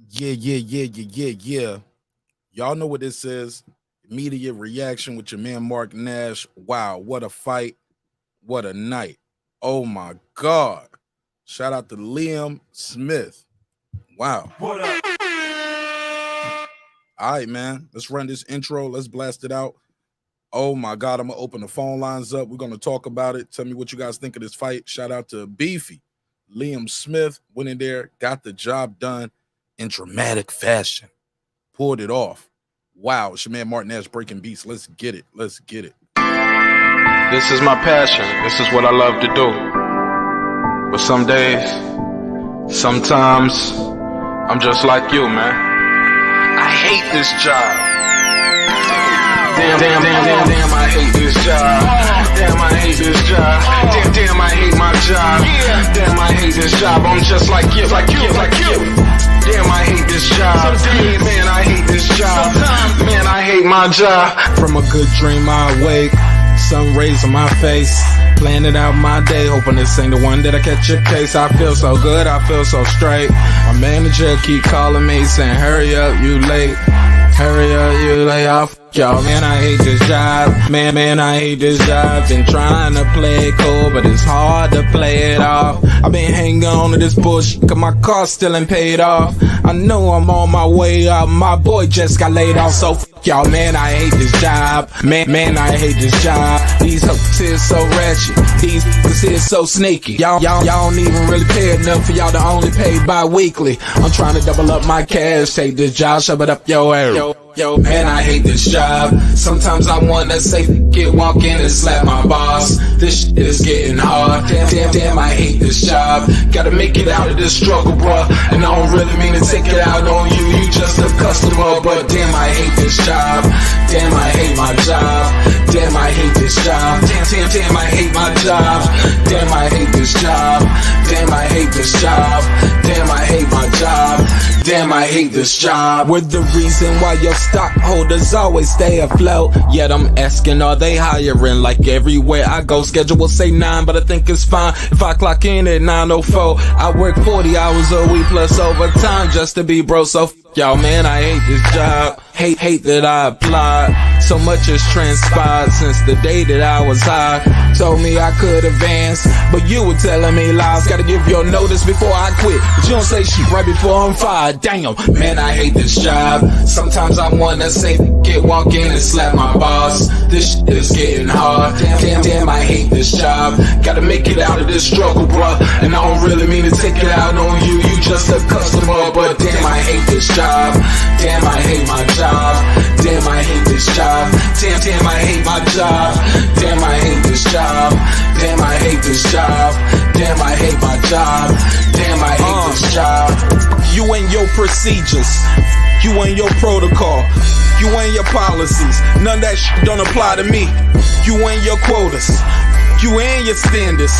Yeah. Y'all know what this is. Immediate reaction with your man Mark Nash. Wow, what a fight. What a night. Oh my God. Shout out to Liam Smith. Wow. What up? All right, man. Let's run this intro. Let's blast it out. Oh my God. I'm going to open the phone lines up. We're going to talk about it. Tell me what you guys think of this fight. Shout out to Beefy. Liam Smith went in there, got the job done in dramatic fashion. Pulled it off. Wow. It's your man Mark Nash breaking beats. Let's get it. Let's get it. This is my passion. This is what I love to do. But some days, sometimes, I'm just like you, man. I hate this job. Damn, I hate this job. Damn, I hate this job. Damn, I hate my job. Damn, I hate this job. I'm just like you. Damn, I hate this job. Man, I hate this job. Man, I hate my job. From a good dream I wake, sun rays on my face, planning out my day, hoping this ain't the one that I catch a case. I feel so good, I feel so straight. My manager keep calling me saying, hurry up, you late. Hurry up, you lay off. Y'all, man, I hate this job. Man, I hate this job. Been trying to play it cool, but it's hard to play it off. I've been hanging on to this bullshit, cause my car still ain't paid off. I know I'm on my way up. My boy just got laid off, so y'all, man, I hate this job. Man, I hate this job. These hoes here so ratchet. These niggas here so sneaky. Y'all don't even really pay enough for y'all to only pay bi-weekly. I'm trying to double up my cash. Take this job, shove it up your ass. Yo, man, I hate this job. Sometimes I wanna say, walk in and slap my boss. This shit is getting hard. Damn, I hate this job. Gotta make it out of this struggle, bruh. And I don't really mean to take it out on you. You just a customer, but damn, I hate this job. Damn, I hate my job. Damn, I hate this job. Damn, I hate my job. Damn, I hate this job. Damn, I hate this job. Damn, I hate my job. Damn, I hate this job. We're the reason why your stockholders always stay afloat. Yet I'm asking, are they hiring? Like everywhere I go, schedule will say 9, but I think it's fine if I clock in at 9:04. I work 40 hours a week plus overtime just to be bro. So y'all, man, I hate this job. Hate that I applied. So much has transpired since the day that I was high. Told me I could advance, but you were telling me lies. Gotta give your notice before I quit, but you don't say shit right before I'm fired. Damn, man, I hate this job. Sometimes I wanna say, walk in and slap my boss. This shit is getting hard. Damn, I hate this job. Gotta make it out of this struggle, bruh. And I don't really mean to take it out on you. You just a customer, but damn, I hate this job. Damn, I hate my job. Damn, I hate this job. Damn, I hate my job. Damn, I hate this job. Damn, I hate this job. Damn, I hate my job. Damn, I hate this job. You and your procedures, you and your protocol, you and your policies, none of that shit don't apply to me. You and your quotas, you and your standards,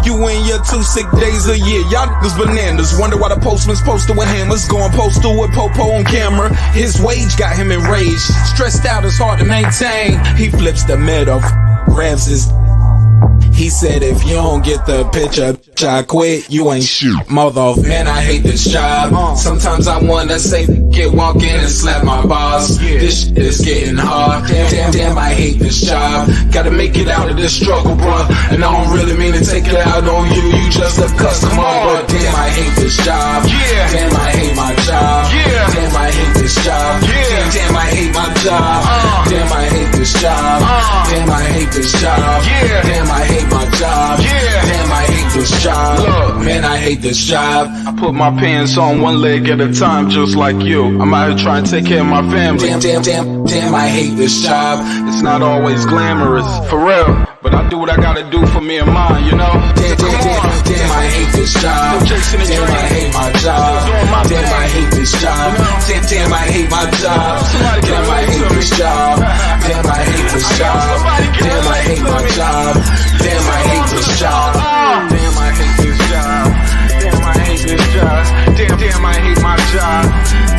you and your 2 sick days a year. Y'all niggas bananas. Wonder why the postman's posted with hammers, going postal with Popo on camera. His wage got him enraged, stressed out, it's hard to maintain. He flips the middle, grabs his. He said, if you don't get the picture, I quit, you ain't shoot. Mother, man, I hate this job. Sometimes I wanna say, walk in and slap my boss. This shit is getting hard. Damn, I hate this job. Gotta make it out of this struggle, bruh. And I don't really mean to take it out on you. You just a customer, but damn, I hate this job. Damn, I hate my job. Damn, I hate this job. Damn, I hate my job. Damn, I hate this job. Damn, I hate this job. Damn, I hate my job. Damn, I hate this job. Look, man, I hate this job. I put my pants on one leg at a time, just like you. I'm out here trying to take care of my family. Damn, I hate this job. It's not always glamorous, for real, but I do what I gotta do for me and mine, you know? Damn, I hate this job. Damn, I hate my job. Damn, I hate this job. Damn, I hate my job. Damn, I hate this job. Damn, I hate this job. Damn, I hate my job. Damn, I hate this job. Damn, I hate this job. Damn, I hate this job. Damn, I hate my job.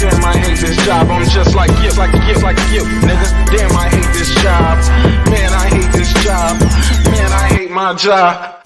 Damn, I hate this job. I'm just like you, nigga. Damn, I hate this job. Man, I hate this job. Man, I hate my job.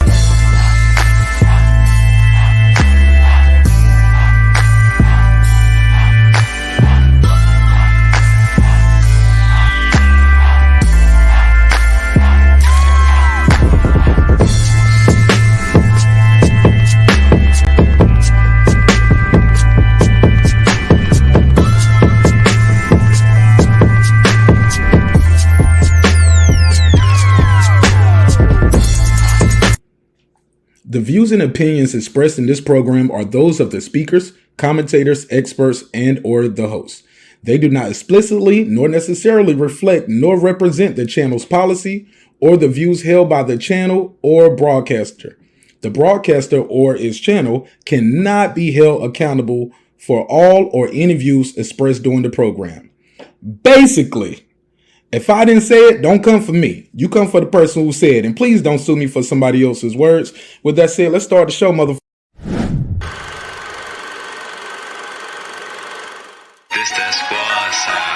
views and opinions expressed in this program are those of the speakers, commentators, experts, and or the host. They do not explicitly nor necessarily reflect nor represent the channel's policy or the views held by the channel or broadcaster. The broadcaster or its channel cannot be held accountable for all or any views expressed during the program. Basically, if I didn't say it, don't come for me. You come for the person who said it. And please don't sue me for somebody else's words. With that said, let's start the show, motherfucker. This that squad sound.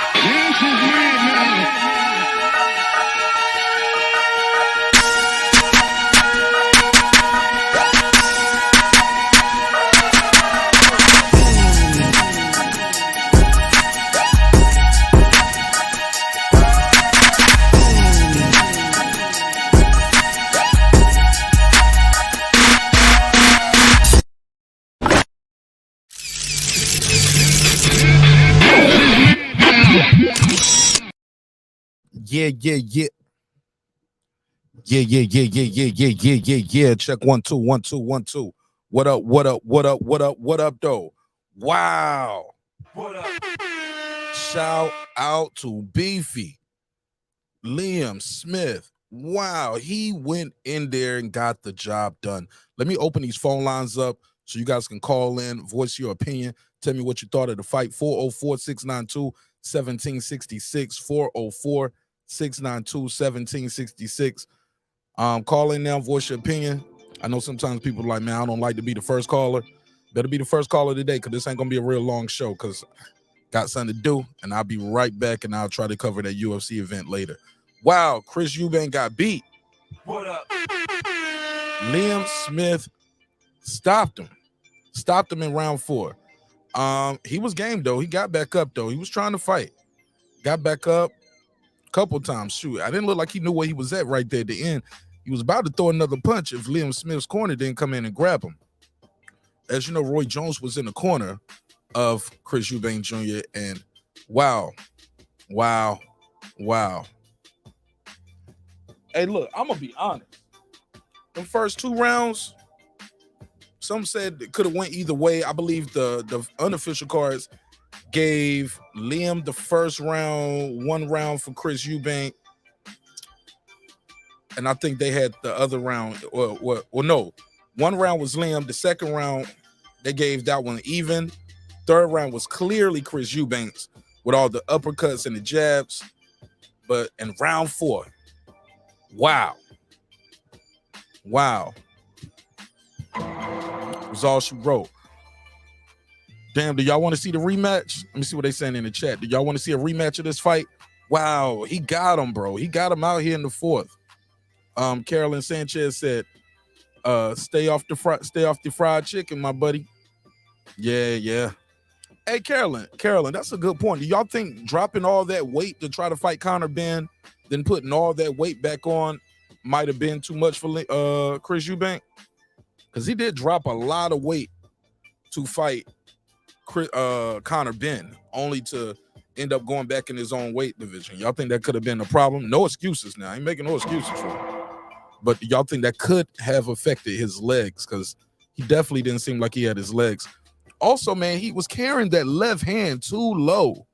Yeah. Check 1 2 1 2 1 2. What up, though? Wow. What up? Shout out to Beefy. Liam Smith. Wow, he went in there and got the job done. Let me open these phone lines up so you guys can call in, voice your opinion, tell me what you thought of the fight. 404-692-1766, 404-692-1766. Call in now, voice your opinion. I know sometimes people are like, man, I don't like to be the first caller. Better be the first caller today, because this ain't gonna be a real long show, because got something to do, and I'll be right back, and I'll try to cover that UFC event later. Wow, Chris Eubank got beat. What up? Liam Smith stopped him in round 4. He was game, though. He got back up, though. He was trying to fight. Got back up a couple times. Shoot, I didn't look like he knew where he was at right there at the end. He was about to throw another punch if Liam Smith's corner didn't come in and grab him. As you know, Roy Jones was in the corner of Chris Eubank Jr. And wow. Hey, look, I'm gonna be honest. The first 2 rounds, some said it could have went either way. I believe the unofficial cards gave Liam the first round, 1 round for Chris Eubank, and I think they had the other round. Well, no, 1 round was Liam. The second round, they gave that one even. Third round was clearly Chris Eubank's with all the uppercuts and the jabs. But in round 4, wow. It was all she wrote. Damn, do y'all want to see the rematch? Let me see what they saying in the chat. Do y'all want to see a rematch of this fight? Wow, he got him, bro. He got him out here in the 4th. Carolyn Sanchez said, stay off the fried chicken, my buddy. Yeah. Hey, Carolyn, that's a good point. Do y'all think dropping all that weight to try to fight Conor Ben, then putting all that weight back on, might have been too much for Chris Eubank? Because he did drop a lot of weight to fight Conor Ben, only to end up going back in his own weight division. Y'all think that could have been a problem? No excuses now. I ain't making no excuses for him. But y'all think that could have affected his legs? Because he definitely didn't seem like he had his legs. Also, man, he was carrying that left hand too low.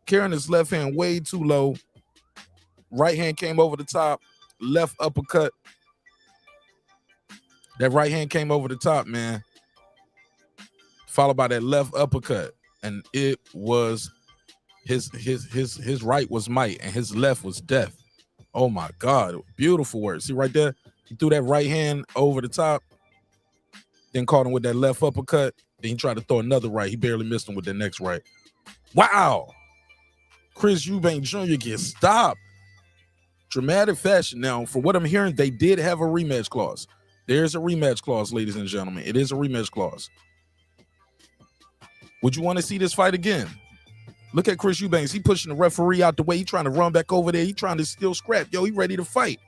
Carrying his left hand way too low. Right hand came over the top. Left uppercut. That right hand came over the top, man. Followed by that left uppercut. And it was his right was might and his left was death. Oh my God. Beautiful work. See right there? He threw that right hand over the top. Then caught him with that left uppercut. Then he tried to throw another right. He barely missed him with the next right. Wow. Chris Eubank Jr. gets stopped. Dramatic fashion. Now, from what I'm hearing, they did have a rematch clause. There's a rematch clause, ladies and gentlemen. It is a rematch clause. Would you want to see this fight again? Look at Chris Eubanks. He pushing the referee out the way. He trying to run back over there. He trying to still scrap. Yo, he ready to fight.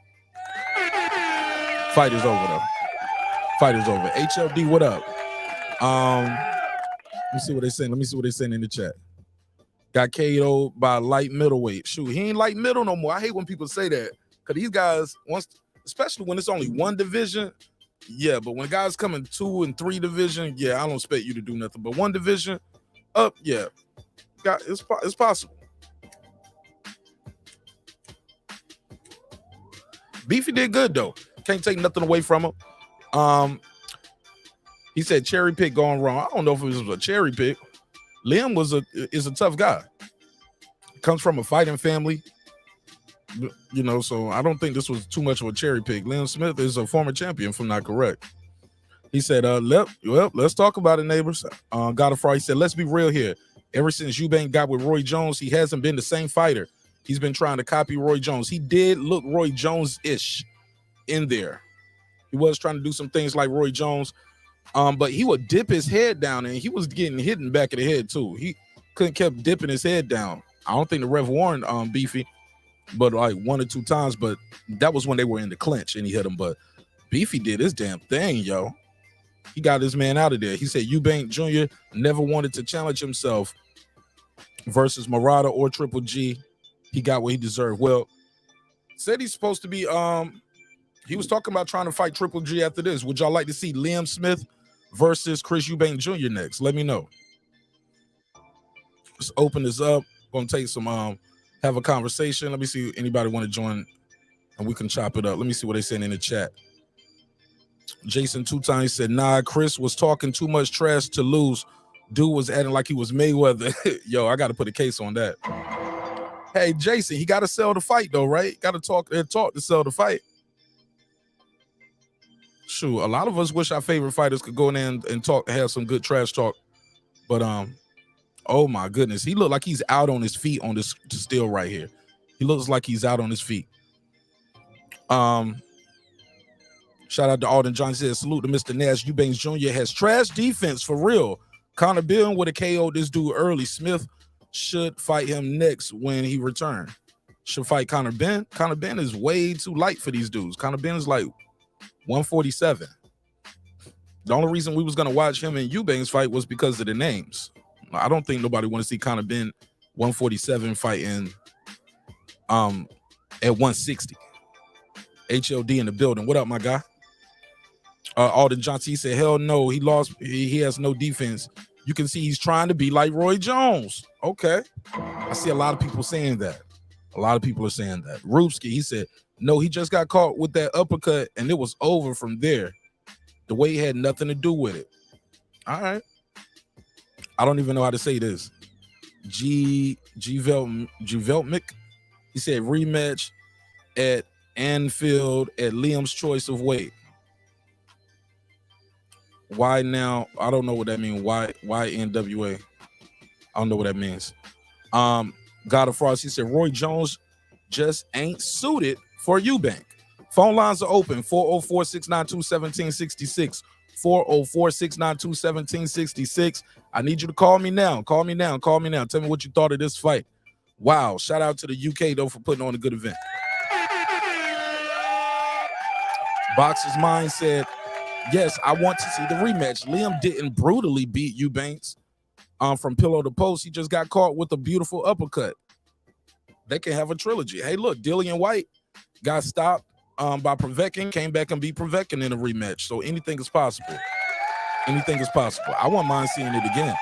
Fight is over, though. Fight is over. HLD, what up? Let me see what they saying. Let me see what they saying in the chat. Got KO'd by light middleweight. Shoot, he ain't light middle no more. I hate when people say that, because these guys, once, especially when it's only one division, Yeah, but when guys come in 2 and 3 division, yeah, I don't expect you to do nothing. But 1 division up, yeah, it's possible. Beefy did good though. Can't take nothing away from him. He said cherry pick going wrong. I don't know if it was a cherry pick. Liam is a tough guy. Comes from a fighting family, you know, so I don't think this was too much of a cherry pick. Liam Smith is a former champion, if I'm not correct. He said, let's talk about it, neighbors. Godfrey said, let's be real here. Ever since Eubank got with Roy Jones, he hasn't been the same fighter. He's been trying to copy Roy Jones. He did look Roy Jones-ish in there. He was trying to do some things like Roy Jones, but he would dip his head down, and he was getting hit in the back of the head too. He kept dipping his head down. I don't think the ref warned Beefy, but like 1 or 2 times, but that was when they were in the clinch and he hit him. But Beefy did his damn thing, yo. He got his man out of there. He said Eubank Jr. never wanted to challenge himself versus Murata or Triple G. He got what he deserved. Well, said he's supposed to be, he was talking about trying to fight Triple G after this. Would y'all like to see Liam Smith versus Chris Eubank Jr. next? Let me know. Let's open this up. Gonna take some, have a conversation. Let me see if anybody want to join and we can chop it up. Let me see what they saying in the chat. Jason 2 times said, nah, Chris was talking too much trash to lose. Dude was acting like he was Mayweather. Yo, I got to put a case on that. Hey, Jason, he got to sell the fight though, right? Got to talk to sell the fight. Shoot, a lot of us wish our favorite fighters could go in there and talk, have some good trash talk. But oh my goodness, he looked like he's out on his feet on this still right here. He looks like he's out on his feet. Shout out to Alden Johnson. Says, salute to Mr. Nash. Eubanks Jr. has trash defense for real. Conor Benn would have KO'd this dude early. Smith should fight him next when he returned. Should fight Conor Benn. Conor Benn is way too light for these dudes. Conor Benn is like 147. The only reason we was gonna watch him and Eubanks fight was because of the names. I don't think nobody want to see Conor Benn 147 fighting at 160. HLD in the building. What up, my guy? Alden Johnson, he said, hell no, he lost. He has no defense. You can see he's trying to be like Roy Jones. Okay. I see a lot of people saying that. A lot of people are saying that. Rubsky, he said, no, he just got caught with that uppercut and it was over from there. The weight had nothing to do with it. All right. I don't even know how to say this. Veltmick, he said rematch at Anfield at Liam's choice of weight. Why now? I don't know what that means. Why NWA? I don't know what that means. God of Frost, he said Roy Jones just ain't suited for Eubank. Phone lines are open. 404-692-1766. 404-692-1766. I need you to call me now. Call me now. Call me now. Tell me what you thought of this fight. Wow. Shout out to the UK, though, for putting on a good event. Boxer's Mind said, yes, I want to see the rematch. Liam didn't brutally beat Eubanks from pillow to post. He just got caught with a beautiful uppercut. They can have a trilogy. Hey, look, Dillian White got stopped by Povetkin, came back and beat Povetkin in a rematch. So anything is possible. Anything is possible. I wouldn't mind seeing it again.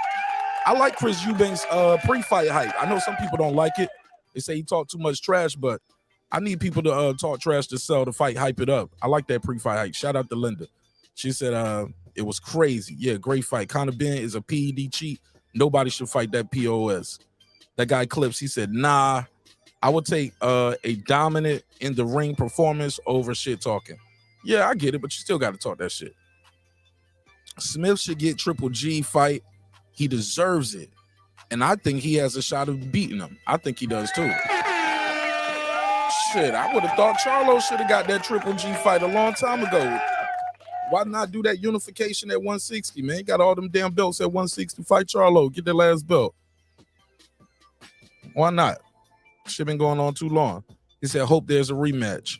I like Chris Eubanks' pre-fight hype. I know some people don't like it. They say he talked too much trash, but I need people to talk trash to sell the fight, hype it up. I like that pre-fight hype. Shout out to Linda. She said it was crazy. Yeah, great fight. Conor Benn is a PED cheat. Nobody should fight that POS. That guy Clips, he said, nah, I would take a dominant in the ring performance over shit talking. Yeah, I get it, but you still got to talk that shit. Smith should get Triple G fight. He deserves it. And I think he has a shot of beating him. I think he does too. Shit, I would have thought Charlo should have got that Triple G fight a long time ago. Why not do that unification at 160, man? You got all them damn belts at 160. Fight Charlo. Get that last belt. Why not? Shit been going on too long. He said, hope there's a rematch.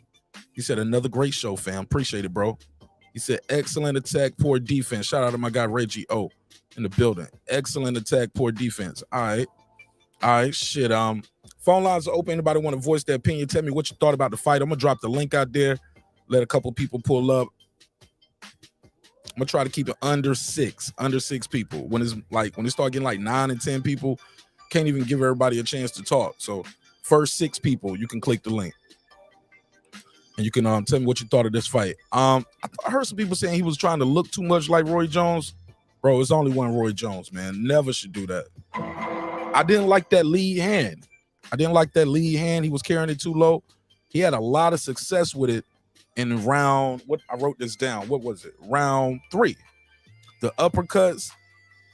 He said, another great show, fam. Appreciate it, bro. He said, excellent attack, poor defense. Shout out to my guy, Reggie O in the building. Excellent attack, poor defense. All right. All right, shit. Phone lines are open. Anybody want to voice their opinion? Tell me what you thought about the fight. I'm going to drop the link out there. Let a couple people pull up. I'm gonna try to keep it under six people. When it start getting like 9 and 10 people, can't even give everybody a chance to talk. So first 6 people, you can click the link. And you can tell me what you thought of this fight. I heard some people saying he was trying to look too much like Roy Jones. Bro, it's only one Roy Jones, man. Never should do that. I didn't like that lead hand. He was carrying it too low. He had a lot of success with it in round, I wrote this down. What was it? Round 3. The uppercuts.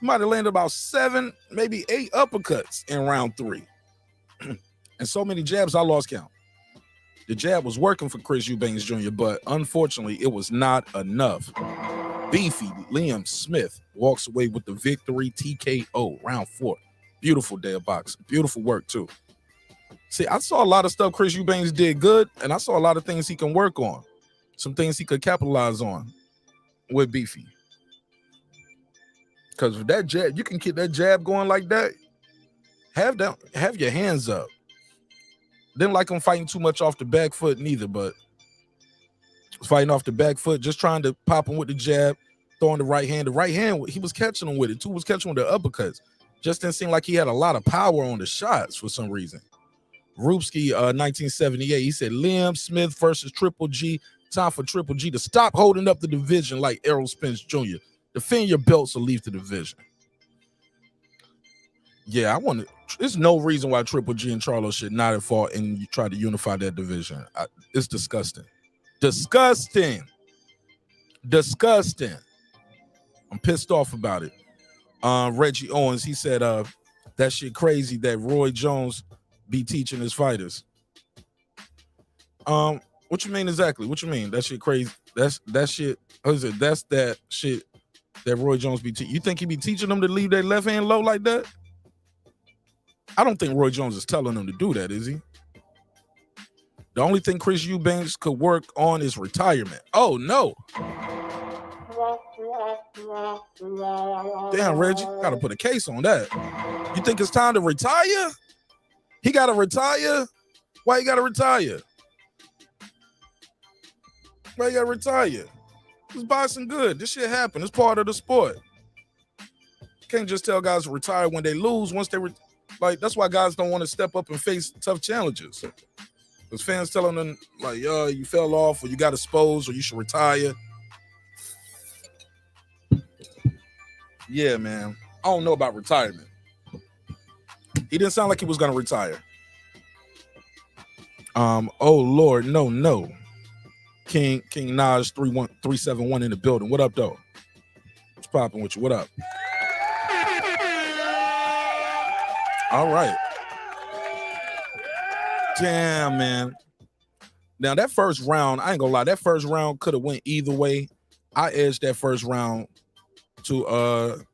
He might have landed about 7, maybe 8 uppercuts in round 3. And so many jabs, I lost count. The jab was working for Chris Eubank Jr., but unfortunately, it was not enough. Beefy Liam Smith walks away with the victory, TKO, round 4. Beautiful day of boxing. Beautiful work, too. See, I saw a lot of stuff Chris Eubanks did good, and I saw a lot of things he can work on. Some things he could capitalize on with Beefy. Because with that jab, you can keep that jab going like that. Have your hands up. Didn't like him fighting too much off the back foot neither, but fighting off the back foot, just trying to pop him with the jab, throwing the right hand. The right hand, he was catching him with it too, was catching him with the uppercuts. Just didn't seem like he had a lot of power on the shots for some reason. Rupski, 1978, he said, Liam Smith versus Triple G. Time for Triple G to stop holding up the division like Errol Spence Jr. Defend your belts or leave the division. Yeah, there's no reason why Triple G and Charlo should not have fought and you try to unify that division. It's disgusting. Disgusting. I'm pissed off about it. Reggie Owens, he said, that shit crazy that Roy Jones be teaching his fighters. What you mean exactly? What you mean? That shit crazy. That's that shit. What is it? That's that shit that Roy Jones be teaching. You think he be teaching them to leave their left hand low like that? I don't think Roy Jones is telling them to do that, is he? The only thing Chris Eubanks could work on is retirement. Oh, no. Damn, Reggie, got to put a case on that. You think it's time to retire? He got to retire? Why he got to retire? Why you got to retire? It's boxing good. This shit happened. It's part of the sport. Can't just tell guys to retire when they lose. Once they that's why guys don't want to step up and face tough challenges. Because fans telling them, like, yo, you fell off or you got exposed or you should retire. Yeah, man. I don't know about retirement. He didn't sound like he was going to retire. Oh, Lord, no. King Naj 371 in the building. What up, though? What's popping with you? What up? All right. Damn, man. Now, that first round, I ain't gonna lie, that first round could have went either way. I edged that first round to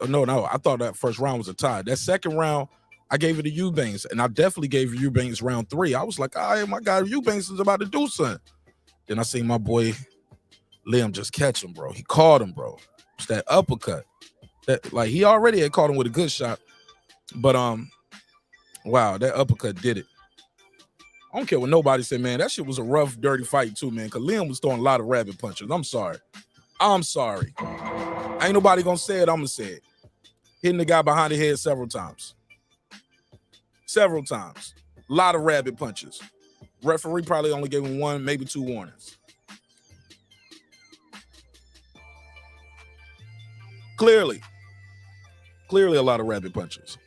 no, I thought that first round was a tie. That second round, I gave it to Eubanks, and I definitely gave Eubanks round 3. I was like, all right, my guy Eubanks is about to do something. Then I seen my boy Liam just catch him, bro. He caught him, bro. It's that uppercut. That, like, he already had caught him with a good shot. But wow, that uppercut did it. I don't care what nobody said, man. That shit was a rough, dirty fight too, man. Cause Liam was throwing a lot of rabbit punches. I'm sorry. Ain't nobody gonna say it. I'm gonna say it. Hitting the guy behind the head several times. A lot of rabbit punches. Referee probably only gave him 1, maybe 2 warnings. Clearly a lot of rabbit punches.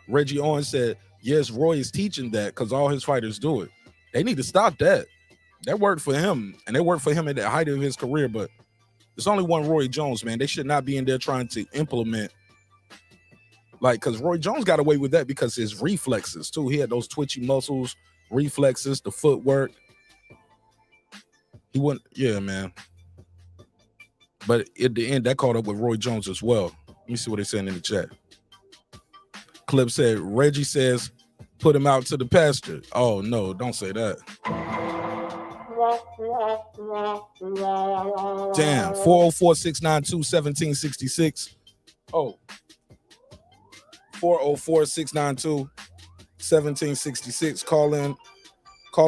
Reggie Owens said, yes, Roy is teaching that because all his fighters do it. They need to stop that. That worked for him, and it worked for him at the height of his career, but there's only one Roy Jones, man. They should not be in there trying to implement, like, because Roy Jones got away with that because his reflexes, too. He had those twitchy muscles, reflexes, the footwork. He wouldn't, yeah, man. But at the end, that caught up with Roy Jones as well. Let me see what they're saying in the chat. Clip said, Reggie says, put him out to the pasture. Oh, no, don't say that. Damn, 404-692-1766. Oh, 404-692-1766. Call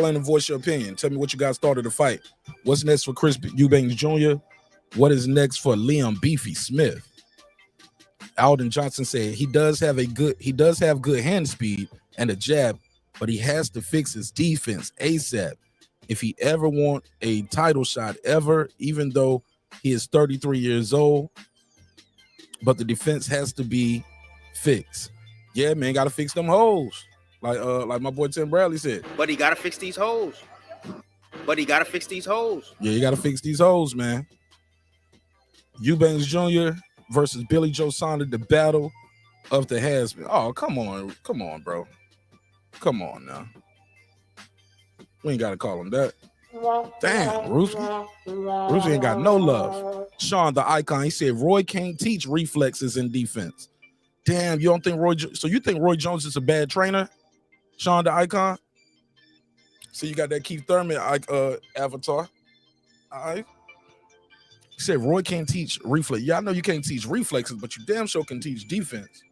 in and voice your opinion. Tell me what you guys thought of the fight. What's next for Chris Eubank Jr.? What is next for Liam Beefy Smith? Alden Johnson said he does have good hand speed and a jab, but he has to fix his defense ASAP if he ever want a title shot ever, even though he is 33 years old. But the defense has to be fixed. Yeah, man, gotta fix them holes. Like my boy Tim Bradley said. But he gotta fix these holes. Yeah, you gotta fix these holes, man. Eubank Jr. versus Billy Joe Saunders, the battle of the has-been. Oh, come on, bro. Come on now. We ain't gotta call him that. Damn, Ruski ain't got no love. Sean the Icon, he said Roy can't teach reflexes in defense. Damn, you don't think so you think Roy Jones is a bad trainer? Sean the Icon? So you got that Keith Thurman avatar. All right. He said Roy can't teach reflex. Yeah, I know you can't teach reflexes, but you damn sure can teach defense.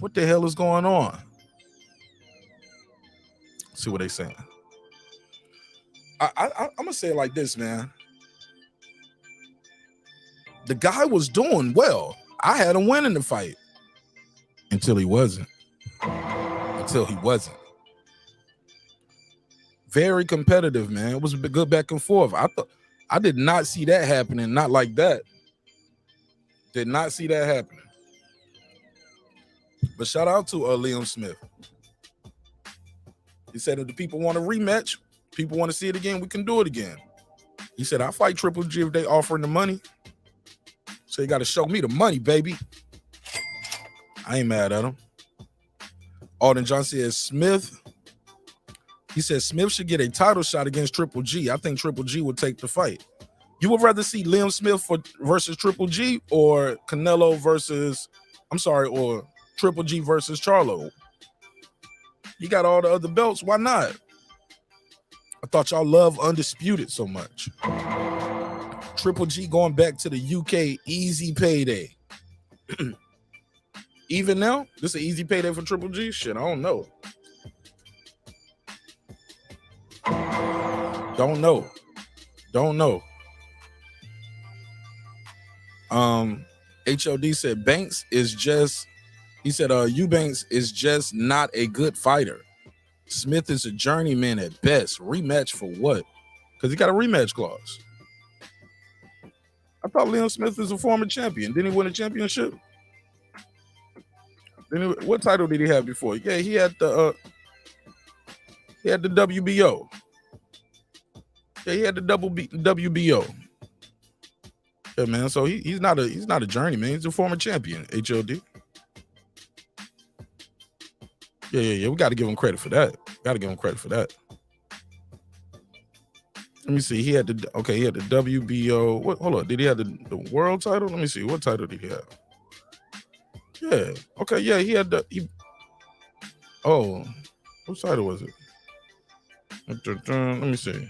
What the hell is going on? See what they saying. I'm gonna say it like this, man. The guy was doing well. I had him winning the fight until he wasn't. Very competitive, man. It was a good back and forth. I did not see that happening. Not like that. Did not see that happening. But shout out to Liam Smith. He said if the people want a rematch, people want to see it again, we can do it again. He said, I'll fight Triple G if they offering the money. So you got to show me the money, baby. I ain't mad at him. Alden Johnson says Smith. He says Smith should get a title shot against Triple G. I think Triple G would take the fight. You would rather see Liam Smith versus Triple G or Canelo or Triple G versus Charlo? You got all the other belts. Why not? I thought y'all love Undisputed so much. Triple G going back to the UK, easy payday. Even now, this is an easy payday for Triple G? Shit, I don't know. Don't know. HOD said Banks is just, he said Eubanks is just not a good fighter. Smith is a journeyman at best. Rematch for what? Because he got a rematch clause. I thought Liam Smith is a former champion. Didn't he win a championship? What title did he have before? Yeah, he had the WBO. Yeah, he had the WBO. Yeah, man. So he's not a journeyman. He's a former champion. HLD. Yeah. We got to give him credit for that. Let me see. He had the WBO. What? Hold on. Did he have the world title? Let me see. What title did he have? Yeah. Okay. Yeah. He had what title was it? Let me see.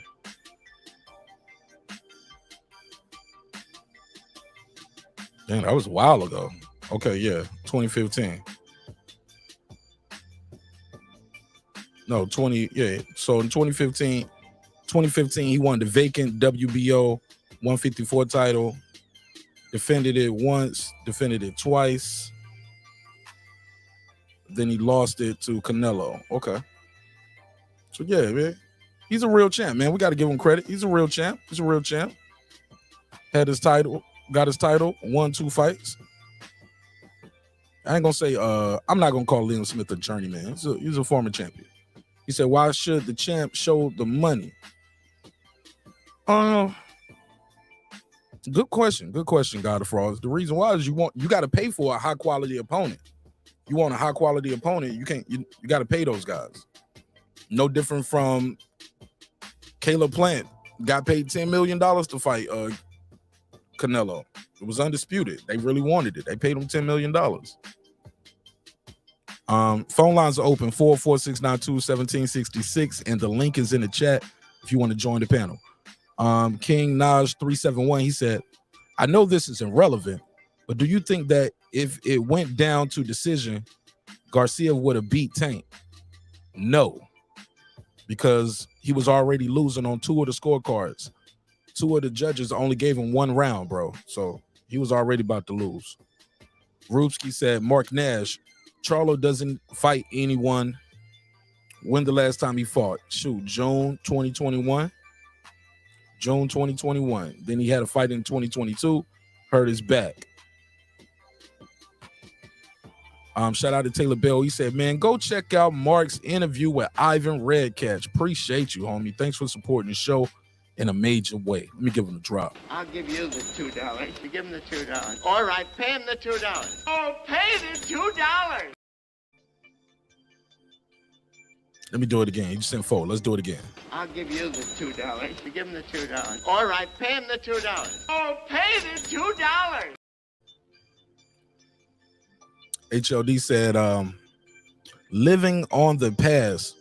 Damn, that was a while ago. Okay. Yeah. 2015. No, 20. Yeah. So in 2015, he won the vacant WBO 154 title. Defended it once, defended it twice. Then he lost it to Canelo. Okay. So yeah, man. He's a real champ, man. We got to give him credit. He's a real champ. Had his title, got his title, won 2 fights. I ain't gonna say I'm not gonna call Liam Smith a journeyman. He's a former champion. He said, why should the champ show the money? Good question, God of Frauds. The reason why is you got to pay for a high quality opponent. You want a high quality opponent, you got to pay those guys. No different from Caleb Plant got paid $10 million to fight Canelo. It was undisputed. They really wanted it. They paid him $10 million. Phone lines are open 44692-1766, and the link is in the chat if you want to join the panel. King Naj 371, he said, I know this is irrelevant, but do you think that if it went down to decision, Garcia would have beat Tank? No, because he was already losing on 2 of the scorecards. 2 of the judges only gave him 1 round, bro. So he was already about to lose. Rubsky said, Mark Nash, Charlo doesn't fight anyone. When the last time he fought? Shoot, June 2021. June 2021. Then he had a fight in 2022. Hurt his back. Shout out to Taylor Bell. He said, man, go check out Mark's interview with Ivan Redcatch. Appreciate you, homie. Thanks for supporting the show in a major way. Let me give him a drop. I'll give you the $2. You give him the $2. All right, pay him the $2. Oh, pay the $2. Let me do it again. You sent 4. Let's do it again. I'll give you the $2. You give him the $2. All right, pay him the $2. Oh, pay the $2. HLD said, living on the past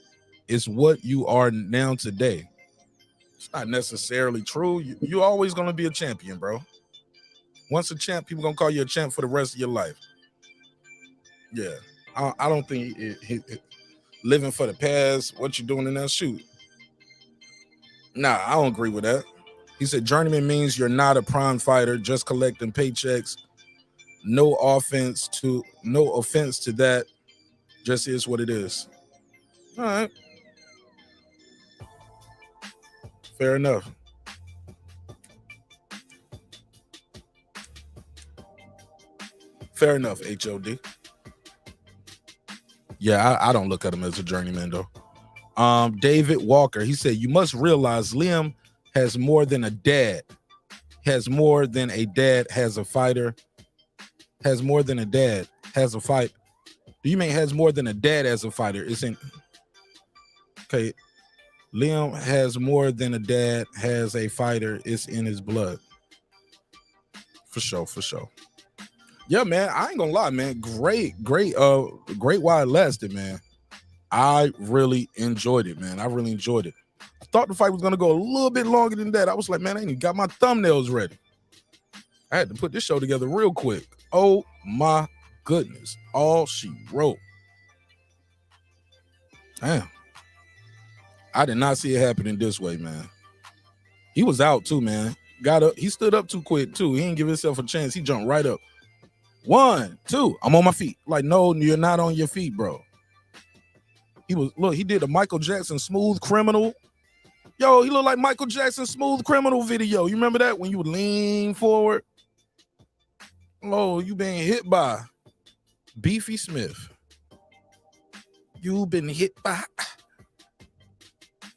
is what you are now today. It's not necessarily true. You're always going to be a champion, bro. Once a champ, people going to call you a champ for the rest of your life. Yeah. I don't think living for the past, what you're doing in that shoot. Nah, I don't agree with that. He said, journeyman means you're not a prime fighter, just collecting paychecks. No offense to that. Just is what it is. All right. Fair enough. Fair enough, HOD. Yeah, I don't look at him as a journeyman though. David Walker, he said, you must realize Liam has more than a dad. Has more than a dad, has a fighter. Has more than a dad, has a fight. Do you mean has more than a dad as a fighter? It's in. Okay. Liam has more than a dad, has a fighter. It's in his blood. For sure, for sure. Yeah, man. I ain't gonna lie, man. Great while it lasted, man. I really enjoyed it, man. I really enjoyed it. I thought the fight was gonna go a little bit longer than that. I was like, man, I ain't even got my thumbnails ready. I had to put this show together real quick. Oh my goodness. All she wrote. Damn. I did not see it happening this way, man. He was out too, man. Got up. He stood up too quick too. He didn't give himself a chance. He jumped right up. 1, 2. I'm on my feet. Like, no, you're not on your feet, bro. He did a Michael Jackson Smooth Criminal. Yo, he looked like Michael Jackson Smooth Criminal video. You remember that when you would lean forward? Oh, you being hit by Beefy Smith. You've been hit by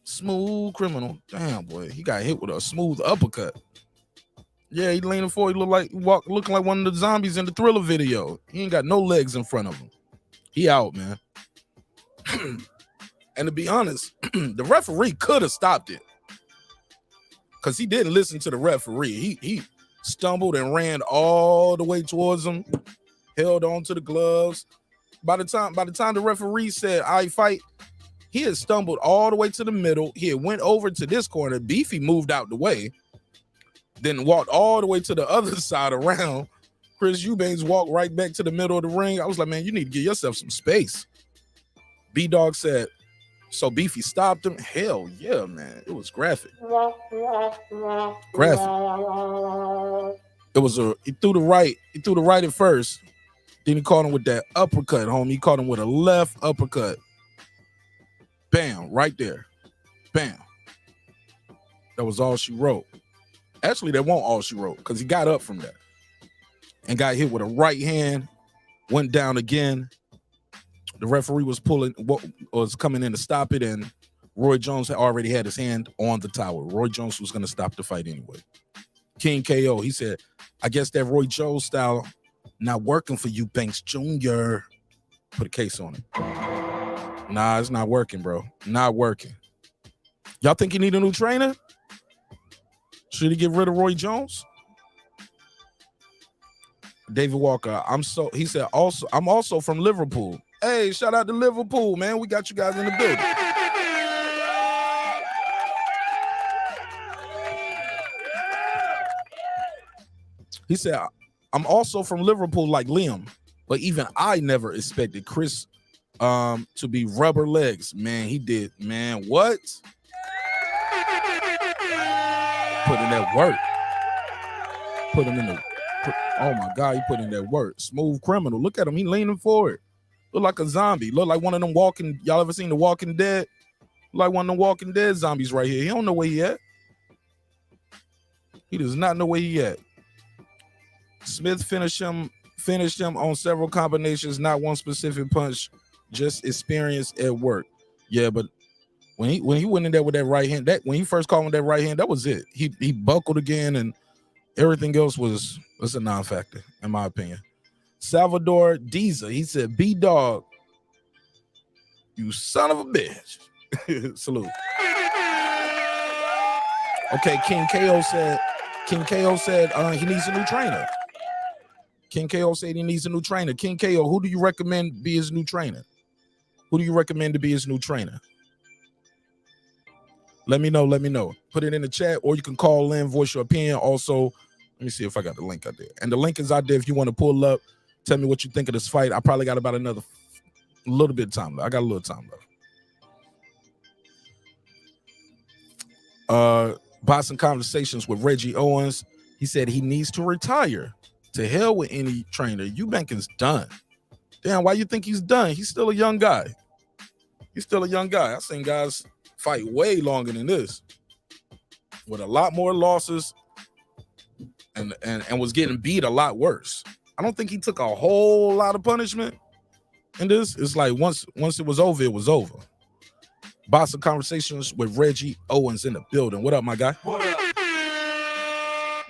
Smooth Criminal. Damn, boy. He got hit with a smooth uppercut. Yeah, he leaning forward. He looking like one of the zombies in the Thriller video. He ain't got no legs in front of him. He out, man. And to be honest, the referee could have stopped it. Because he didn't listen to the referee. He stumbled and ran all the way towards him, held on to the gloves. By the time the referee said, I fight, he had stumbled all the way to the middle. He had went over to this corner. Beefy moved out the way, then walked all the way to the other side around. Chris Eubanks walked right back to the middle of the ring. I was like, man, you need to give yourself some space. B-Dog said, so Beefy stopped him? Hell yeah, man. It was graphic. Graphic. It was he threw the right at first. Then he caught him with that uppercut, homie. He caught him with a left uppercut. Bam, right there. Bam. That was all she wrote. Actually, that wasn't all she wrote, because he got up from that and got hit with a right hand, went down again. The referee was coming in to stop it, and Roy Jones had already had his hand on the tower. Roy Jones was going to stop the fight anyway. King KO, he said, I guess that Roy Jones style not working for you, Eubank Jr. Put a case on it. Nah, it's not working, bro. Not working. Y'all think he need a new trainer? Should he get rid of Roy Jones? David Walker, I'm also from Liverpool. Hey, shout out to Liverpool, man. We got you guys in the building. He said, I'm also from Liverpool like Liam, but even I never expected Chris to be rubber legs. Man, he did. Man, what? put in that work. Put him in the. Oh my God, he put in that work. Smooth criminal. Look at him. He leaning forward. Look like a zombie. Look like one of them walking. Y'all ever seen The Walking Dead? Look like one of them Walking Dead zombies right here. He don't know where he at. He does not know where he at. Smith finished him on several combinations, not one specific punch, just experience at work. Yeah, but when he went in there with that right hand, when he first caught him with that right hand, that was it. He buckled again, and everything else was a non-factor, in my opinion. Salvador Diza, he said, B-Dog, you son of a bitch. Salute. Okay, King KO said he needs a new trainer. King KO said he needs a new trainer. King KO, who do you recommend be his new trainer? Who do you recommend to be his new trainer? Let me know. Put it in the chat, or you can call in, voice your opinion. Also, let me see if I got the link out there. And the link is out there if you want to pull up. Tell me what you think of this fight. I probably got about another little bit of time left. I got a little time left. Boxing Conversations with Reggie Owens. He said he needs to retire. To hell with any trainer. Eubank is done. Damn, why you think he's done? He's still a young guy. I've seen guys fight way longer than this with a lot more losses and was getting beat a lot worse. I don't think he took a whole lot of punishment in this. It's like once it was over, it was over. Boxing Conversations with Reggie Owens in the building. What up, my guy?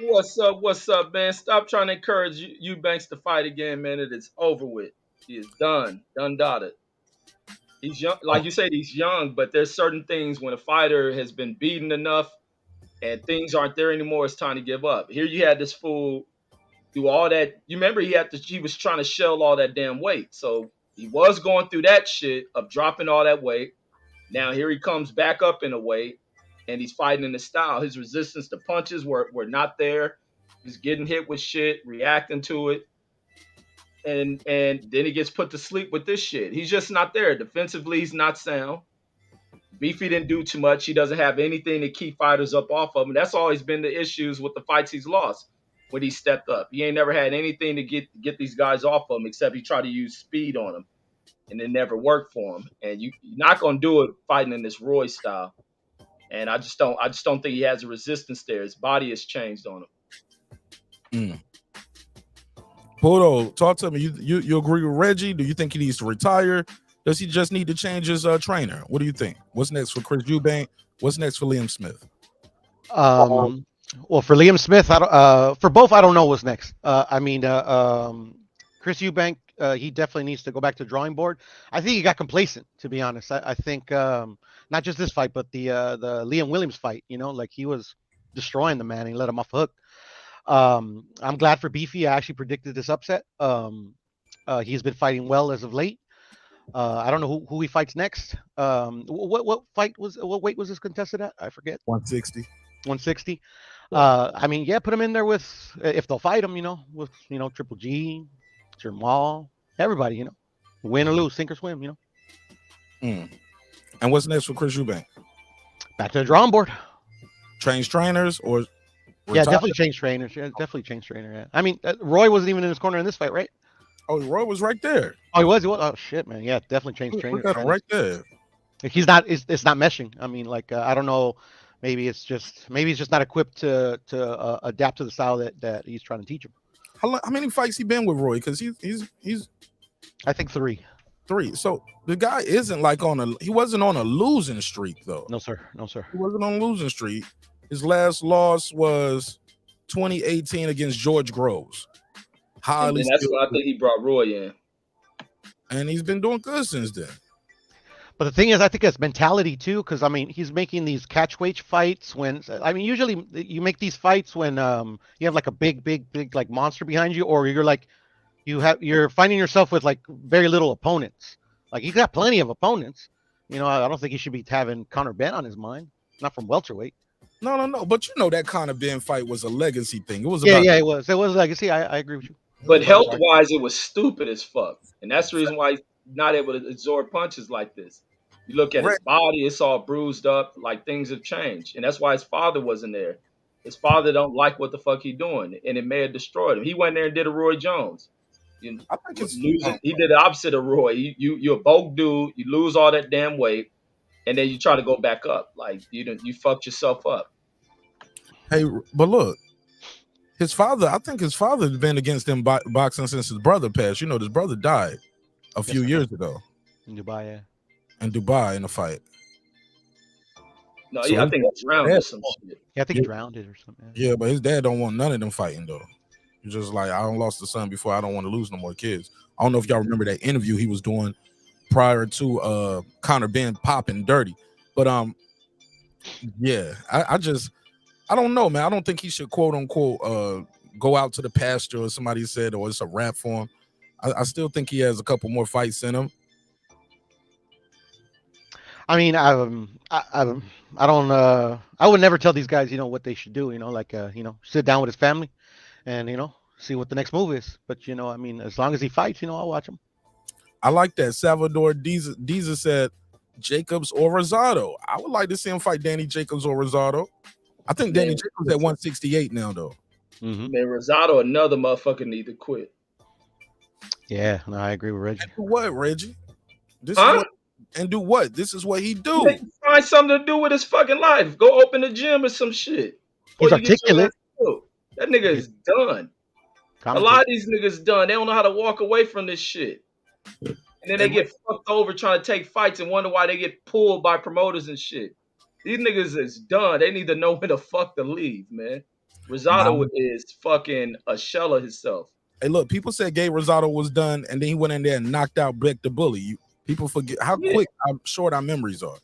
What's up, man? Stop trying to encourage Eubanks to fight again, man. It is over with. He is done dotted. He's young, like you said, he's young, but there's certain things when a fighter has been beaten enough and things aren't there anymore, it's time to give up. Here you had this fool do all that. You remember he was trying to shell all that damn weight. So he was going through that shit of dropping all that weight. Now here he comes back up in a weight. And he's fighting in his style. His resistance to punches were not there. He's getting hit with shit, reacting to it. And then he gets put to sleep with this shit. He's just not there. Defensively, he's not sound. Beefy didn't do too much. He doesn't have anything to keep fighters up off of him. That's always been the issues with the fights he's lost when he stepped up. He ain't never had anything to get these guys off of him except he tried to use speed on them. And it never worked for him. And you're not going to do it fighting in this Roy style. And I just don't think he has a resistance there. His body has changed on him. Poto, talk to me. You agree with Reggie? Do you think he needs to retire? Does he just need to change his trainer? What do you think? What's next for Chris Eubank? What's next for Liam Smith? Well, for Liam Smith, for both, I don't know what's next. Chris Eubank, he definitely needs to go back to the drawing board. I think he got complacent, to be honest. I think not just this fight, but the Liam Williams fight. Like he was destroying the man and he let him off hook. I'm glad for Beefy. I actually predicted this upset. He's been fighting well as of late. I don't know who he fights next. What weight was this contested at? I forget. 160. 160. Put him in there with, if they'll fight him, with Triple G, Jamal, everybody, win or lose, sink or swim, And what's next for Chris Eubank? Back to the drawing board. Change trainers or retire? Yeah, definitely change trainers. Yeah, definitely change trainer. Yeah. Roy wasn't even in his corner in this fight, right? Oh, Roy was right there. Oh, he was. Oh shit, man. Yeah, definitely change trainers. Look at him right there. He's not. It's not meshing. I don't know. Maybe he's just not equipped to adapt to the style that he's trying to teach him. How many fights he been with Roy? Because he's I think 3. So the guy isn't like he wasn't on a losing streak though. No sir. He wasn't on a losing streak. His last loss was 2018 against George Groves. And that's what I think he brought Roy in. And he's been doing good since then. But the thing is, I think it's mentality too, because he's making these catchweight fights when usually you make these fights when you have like a big like monster behind you, or you're finding yourself with like very little opponents. Like he's got plenty of opponents. I don't think he should be having Conor Benn on his mind, not from welterweight. No. But that Conor Benn fight was a legacy thing. It was it was legacy. I agree with you. But health-wise, it was stupid as fuck, and that's the reason why he's not able to absorb punches like this. You look at his body; it's all bruised up. Like things have changed, and that's why his father wasn't there. His father don't like what the fuck he doing, and it may have destroyed him. He went there and did a Roy Jones. You I think it's losing. He did the opposite of Roy. You're a broke dude. You lose all that damn weight, and then you try to go back up. Like you fucked yourself up. hey, but look, his father. I think his father's been against him boxing since his brother passed. You know, his brother died a few years ago In Dubai, yeah. in Dubai in a fight. No, So yeah, I his think it's round or some shit. Yeah, I think he drowned it or something. Yeah, but his dad don't want none of them fighting though. He's just like, I don't lost a son before. I don't want to lose no more kids. I don't know if y'all remember that interview he was doing prior to Conor being popping dirty. But yeah, I don't know, man. I don't think he should quote unquote go out to the pasture, or somebody said, or it's a rap for him. I still think he has a couple more fights in him. I mean, I don't. I would never tell these guys, what they should do. Like, sit down with his family, and see what the next move is. But I mean, as long as he fights, I'll watch him. I like that. Salvador Diza said Jacobs or Rosado. I would like to see him fight Danny Jacobs or Rosado. I think Danny Jacobs at 168 now, though. Mm-hmm. Man, Rosado, another motherfucker need to quit. Yeah, no, I agree with Reggie. And do what, Reggie? This Huh? is what, and do what? This is what he do. Find something to do with his fucking life. Go open a gym or some shit. He's articulate. That nigga is done. A lot of these niggas done. They don't know how to walk away from this shit. And then they get fucked over trying to take fights and wonder why they get pulled by promoters and shit. These niggas is done. They need to know when the fuck to leave, man. Rosado is fucking a shell of himself. Hey, look, people said Gabe Rosado was done, and then he went in there and knocked out Beck the Bully. People forget how quick, how short our memories are.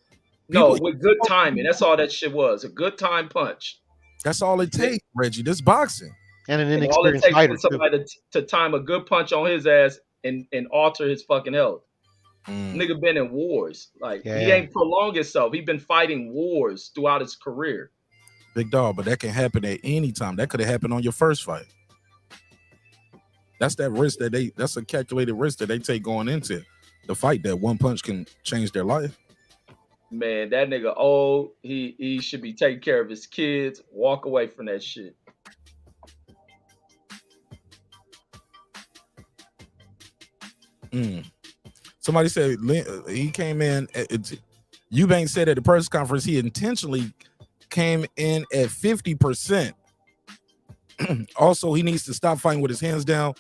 No, with good timing. That's all that shit was. A good time punch. That's all it takes, Reggie. This boxing. And an all it inexperienced takes fighter, is somebody to time a good punch on his ass and alter his fucking health. Nigga been in wars. Like, he ain't prolonged himself. He been fighting wars throughout his career. Big dog, but that can happen at any time. That could have happened on your first fight. That's that risk that's a calculated risk that they take going into the fight, that one punch can change their life. Man, that nigga old. He should be taking care of his kids. Walk away from that shit. Somebody said he came in. Eubank said at the press conference he intentionally came in at 50%. Also, he needs to stop fighting with his hands down.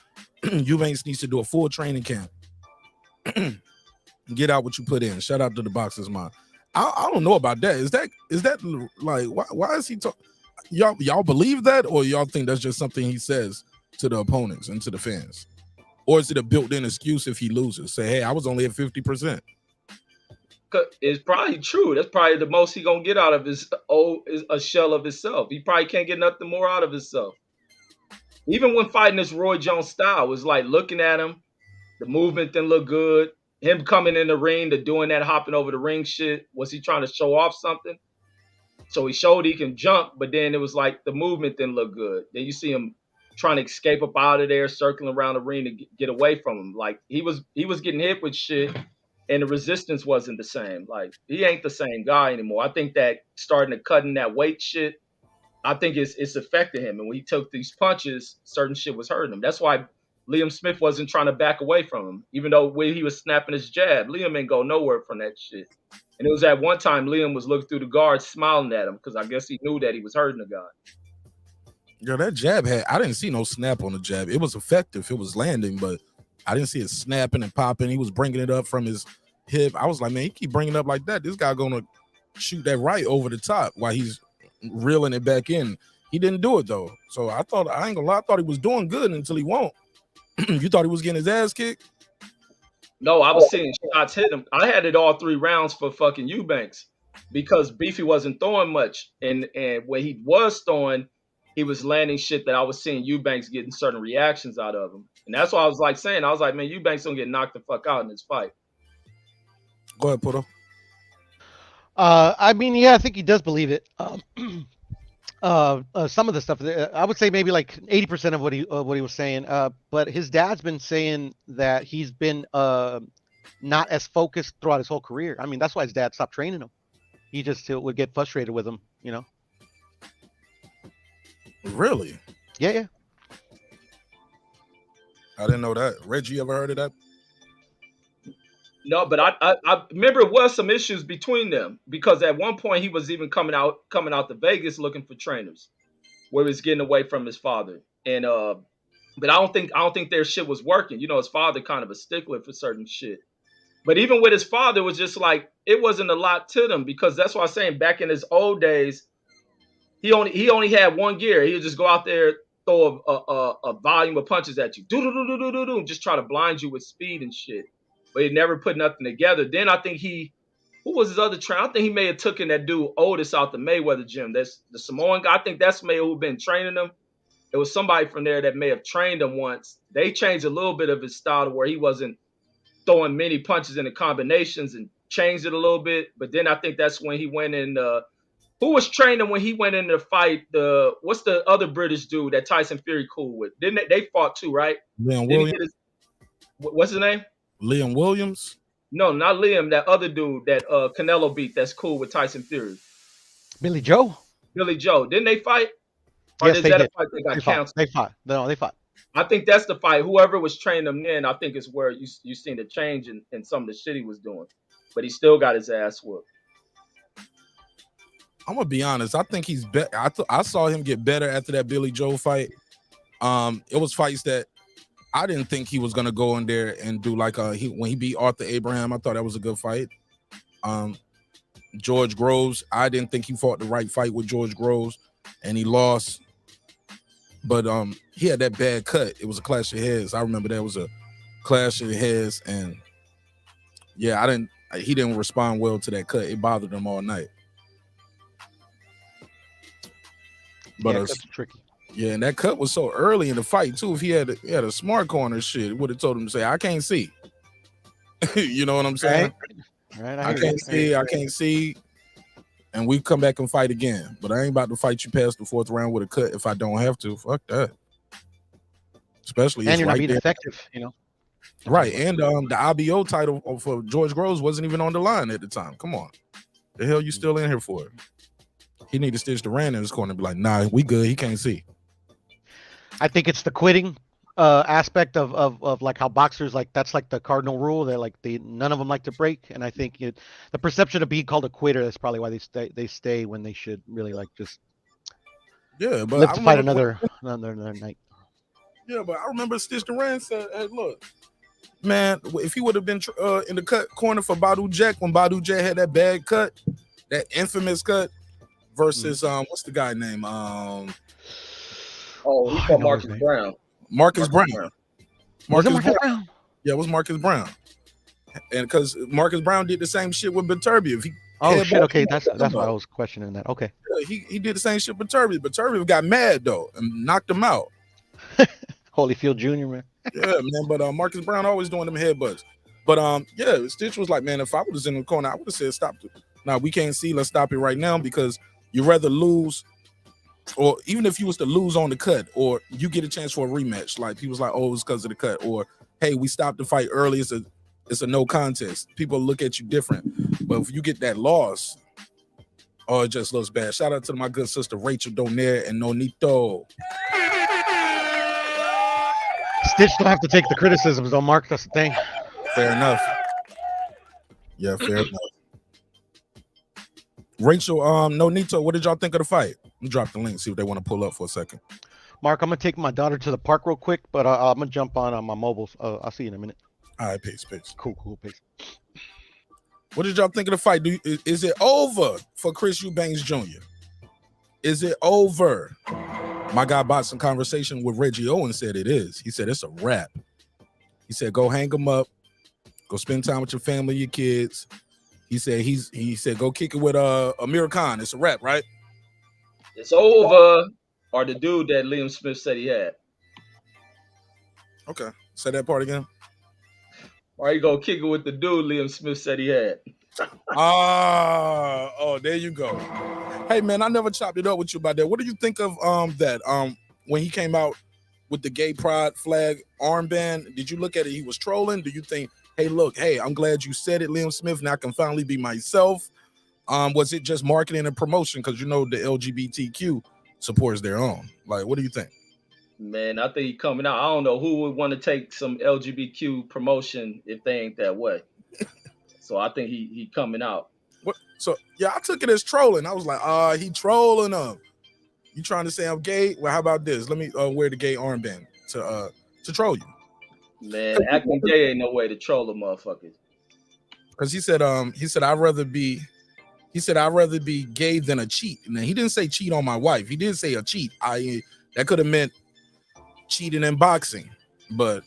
Eubanks needs to do a full training camp. Get out what you put in. Shout out to the Boxer's Mind. I don't know about that. Is that like why is he talking? Y'all believe that, or y'all think that's just something he says to the opponents and to the fans? Or is it a built-in excuse if he loses? Say, hey, I was only at 50%. It's probably true. That's probably the most he gonna get out of is a shell of himself. He probably can't get nothing more out of himself. Even when fighting this Roy Jones style, it was like looking at him, the movement didn't look good. Him coming in the ring to doing that hopping over the ring shit. Was he trying to show off something? So he showed he can jump, but then it was like the movement didn't look good. Then you see him trying to escape up out of there, circling around the ring to get away from him. Like he was getting hit with shit, and the resistance wasn't the same. Like he ain't the same guy anymore. I think that starting to cutting that weight shit, I think it's affecting him. And when he took these punches, certain shit was hurting him. That's why Liam Smith wasn't trying to back away from him, even though when he was snapping his jab, Liam ain't go nowhere from that shit. And it was at one time Liam was looking through the guards, smiling at him because I guess he knew that he was hurting the guy. Yo, that jab I didn't see no snap on the jab. It was effective. It was landing, but I didn't see it snapping and popping. He was bringing it up from his hip. I was like, man, he keep bringing it up like that. This guy gonna shoot that right over the top while he's reeling it back in. He didn't do it though. So I ain't gonna lie, I thought he was doing good until he won't. You thought he was getting his ass kicked? No, I was seeing shots hit him. I had it all 3 rounds for fucking Eubanks because Beefy wasn't throwing much. And when he was throwing, he was landing shit that I was seeing Eubanks getting certain reactions out of him. And that's why I was like saying, man, Eubanks gonna get knocked the fuck out in this fight. Go ahead, Puto. I mean, yeah, I think he does believe it. Some of the stuff, I would say maybe like 80% of what he was saying. But his dad's been saying that he's been not as focused throughout his whole career. I mean, that's why his dad stopped training him. He just would get frustrated with him, Really? Yeah. I didn't know that. Reggie, you ever heard of that? No, but I remember it was some issues between them because at one point he was even coming out to Vegas looking for trainers where he was getting away from his father. And but I don't think their shit was working. You know, his father kind of a stickler for certain shit. But even with his father, it was just like it wasn't a lot to them because that's why I'm saying back in his old days, he only had one gear. He would just go out there, throw a volume of punches at you, do, just try to blind you with speed and shit. But he never put nothing together. Then I think who was his other trainer? I think he may have taken that dude Otis out the Mayweather gym. That's the Samoan guy. I think that's may who been training him. It was somebody from there that may have trained him once. They changed a little bit of his style to where he wasn't throwing many punches into combinations and changed it a little bit. But then I think that's when he went in. Who was training when he went in to fight what's the other British dude that Tyson Fury cool with? Didn't they fought too, right? Liam Didn't he Williams. get what's his name? Liam Williams. No, not Liam. That other dude that Canelo beat. That's cool with Tyson Fury. Billy Joe. Billy Joe. Didn't they fight? Or Yes, is they that did. a fight that got They fought. canceled? They fought. No, they fought. I think that's the fight. Whoever was training him then, I think is where you seen the change in some of the shit he was doing. But he still got his ass whooped. I'm gonna be honest. I think he's better. I saw him get better after that Billy Joe fight. It was fights that I didn't think he was gonna go in there and do like when he beat Arthur Abraham. I thought that was a good fight. George Groves. I didn't think he fought the right fight with George Groves, and he lost. But he had that bad cut. It was a clash of heads. I remember that was a clash of heads, and yeah, he didn't respond well to that cut. It bothered him all night. But Yeah, that's tricky. yeah, and that cut was so early in the fight too. If he had a smart corner, shit, would have told him to say, "I can't see." You know what I'm saying? Right. I can't see. And we come back and fight again. But I ain't about to fight you past the fourth round with a cut if I don't have to. Fuck that. Especially And you're not right being there. effective, you know. Right. And the IBO title for George Groves wasn't even on the line at the time. Come on. The hell you still in here for? He need to stitch the Rand in his corner and be like, nah, we good. He can't see. I think it's the quitting aspect of like how boxers, like that's like the cardinal rule. They're like none of them like to break, and I think the perception of being called a quitter, that's probably why they stay when they should really like just But live to fight another night. Yeah, but I remember Stitch Duran said, "Hey, look, man, if he would have been in the cut corner for Badu Jack when Badu Jack had that bad cut, that infamous cut versus what's the guy name? He fought Marcus Brown. Marcus Brown. Marcus Brown. Yeah, it was Marcus Brown. And because Marcus Brown did the same shit with Beterbiev. Oh shit! Okay, that's why I was questioning that. Okay. Yeah, he did the same shit with Beterbiev. Beterbiev got mad though and knocked him out. Holyfield Jr., man. Yeah, man. But Marcus Brown always doing them headbutts. But yeah, Stitch was like, man, if I was in the corner, I would have said, stop it. Now we can't see. Let's stop it right now because you rather lose, or even if you was to lose on the cut, or you get a chance for a rematch. Like he was like, oh, it's because of the cut, or hey, we stopped the fight early. It's a no contest. People look at you different. But if you get that loss, oh, it just looks bad. Shout out to my good sister Rachel Donaire and Nonito. Stitch don't have to take the criticisms, though, Mark. That's the thing. Fair enough. Yeah, fair enough. Rachel, Nonito, what did y'all think of the fight? Let me drop the link, see if they want to pull up for a second. Mark, I'm gonna take my daughter to the park real quick, but I'm gonna jump on my mobiles. I'll see you in a minute. All right, peace. Cool, peace. What did y'all think of the fight? Is it over for Chris Eubank Jr.? Is it over? My guy bought some conversation with Reggie Owen, said it is. He said it's a wrap. He said go hang him up, go spend time with your family, your kids. He said go kick it with Amir Khan. It's a wrap, right? It's over. Or the dude that Liam Smith said he had. Okay, say that part again. Or you go kick it with the dude Liam Smith said he had. Oh, there you go. Hey man, I never chopped it up with you about that. What do you think of that? When he came out with the gay pride flag armband, did you look at it? He was trolling. Do you think, hey, look, hey, I'm glad you said it, Liam Smith. Now I can finally be myself. Was it just marketing and promotion? Because you know the LGBTQ supports their own. Like, what do you think? Man, I think he coming out. I don't know who would want to take some LGBTQ promotion if they ain't that way. So I think he coming out. What? So yeah, I took it as trolling. I was like, he trolling them. You trying to say I'm gay? Well, how about this? Let me wear the gay armband to troll you. Man, acting gay ain't no way to troll a motherfucker. Because he said I'd rather be gay than a cheat. And he didn't say cheat on my wife. He did say a cheat. That could have meant cheating in boxing. But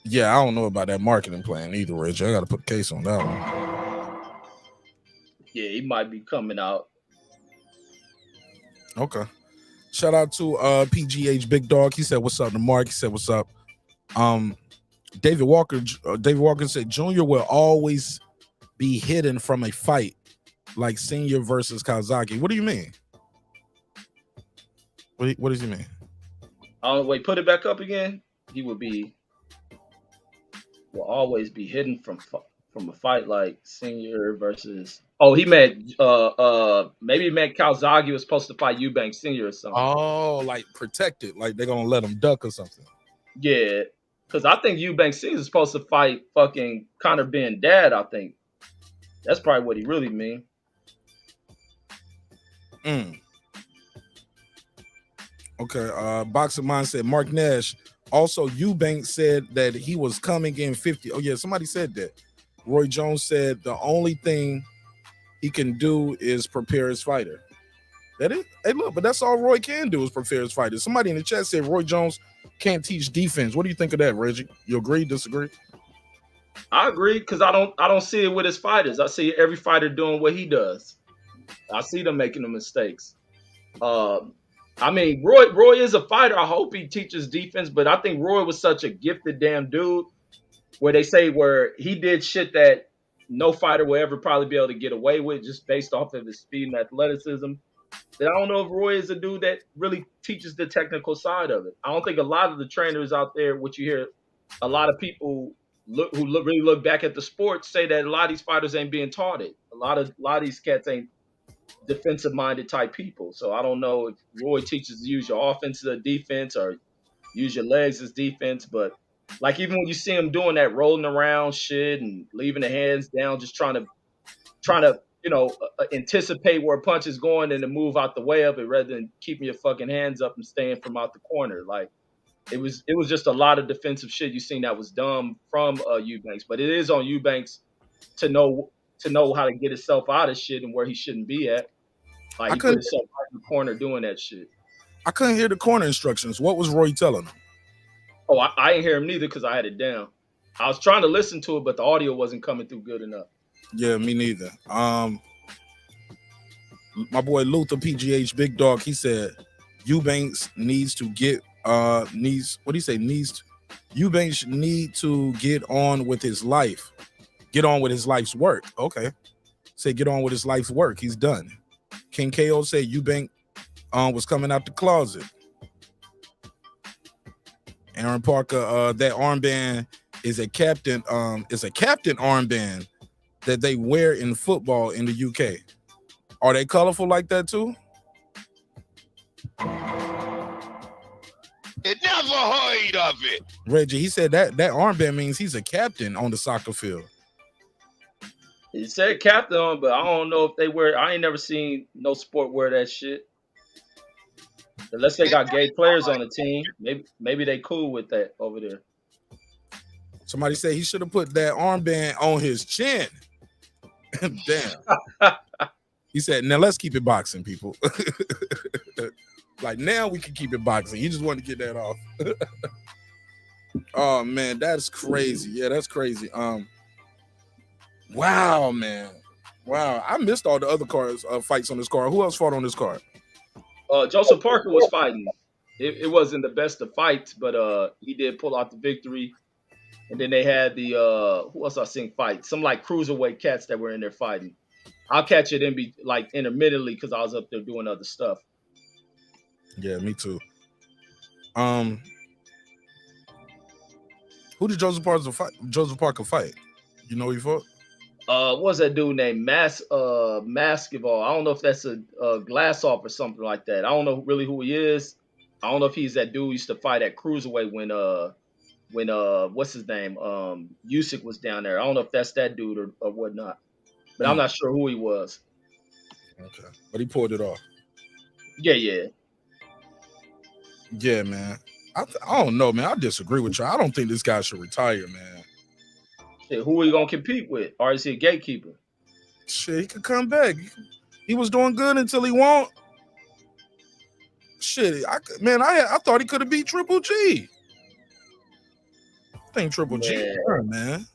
yeah, I don't know about that marketing plan either, Rich. I got to put a case on that one. Yeah, he might be coming out. Okay. Shout out to PGH Big Dog. He said, "What's up?" To Mark. He said, "What's up?" David Walker said, "Junior will always be hidden from a fight, like Senior versus Kazaki." What do you mean? What does he mean? Wait, put it back up again. He will always be hidden from a fight like Senior versus. Oh, he meant maybe he meant Calzaghe was supposed to fight Eubank Sr. or something. Oh, like protected, like they're gonna let him duck or something. Yeah, because I think Eubank Sr. is supposed to fight fucking Conor Ben Dad. I think that's probably what he really mean. Okay. Boxing Mind said Mark Nash. Also, Eubank said that he was coming in 50. Oh yeah, somebody said that. Roy Jones said the only thing he can do is prepare his fighter. That is, hey, look, but that's all Roy can do is prepare his fighter. Somebody in the chat said Roy Jones can't teach defense. What do you think of that, Reggie? You agree, disagree? I agree because I don't see it with his fighters. I see every fighter doing what he does. I see them making the mistakes. I mean, Roy is a fighter. I hope he teaches defense, but I think Roy was such a gifted damn dude where they say where he did shit that no fighter will ever probably be able to get away with just based off of his speed and athleticism. That I don't know if Roy is a dude that really teaches the technical side of it. I don't think a lot of the trainers out there, what you hear, a lot of people really look back at the sport say that a lot of these fighters ain't being taught it. A lot of these cats ain't defensive minded type people. So I don't know if Roy teaches to use your offense as defense or use your legs as defense, but like even when you see him doing that rolling around shit and leaving the hands down, just trying to anticipate where a punch is going and to move out the way of it rather than keeping your fucking hands up and staying from out the corner. Like it was just a lot of defensive shit you seen that was dumb from Eubanks, but it is on Eubanks to know how to get himself out of shit and where he shouldn't be at. Like he put himself right in the corner doing that shit. I couldn't hear the corner instructions. What was Roy telling him? Oh, I didn't hear him neither because I had it down. I was trying to listen to it, but the audio wasn't coming through good enough. Yeah, me neither. My boy Luther PGH Big Dog, he said Eubanks needs to get Eubanks need to get on with his life. Get on with his life's work. Okay. Say get on with his life's work. He's done. King KO said Eubank was coming out the closet. Aaron Parker, that armband is a captain armband that they wear in football in the UK. Are they colorful like that too? It never heard of it. Reggie, he said that armband means he's a captain on the soccer field. He said captain on, but I don't know if they wear. I ain't never seen no sport wear that shit. Unless they got gay players on the team, maybe they cool with that over there. Somebody said he should have put that armband on his chin. Damn. He said, now let's keep it boxing, people. Like now we can keep it boxing. He just wanted to get that off. Oh man, that's crazy. Yeah, that's crazy. Wow, man. Wow. I missed all the other fights on this card. Who else fought on this card? Joseph Parker was fighting. It wasn't the best of fights, but he did pull out the victory. And then they had the who else I seen fight? Some like cruiserweight cats that were in there fighting. I'll catch it intermittently because I was up there doing other stuff. Yeah, me too. Who did Joseph Parker fight? You know who he fought? What's that dude named Basketball? I don't know if that's a glass off or something like that. I don't know really who he is. I don't know if he's that dude who used to fight at cruiserweight when what's his name Usyk was down there. I don't know if that's that dude or whatnot, but I'm not sure who he was. Okay, but he pulled it off. Yeah. Yeah, man. I don't know, man. I disagree with you. I don't think this guy should retire, man. Shit, who are you gonna compete with? Or is he a gatekeeper? Shit, he could come back. He was doing good until he won't. Shit, I thought he could have beat Triple G. I think Triple G, man.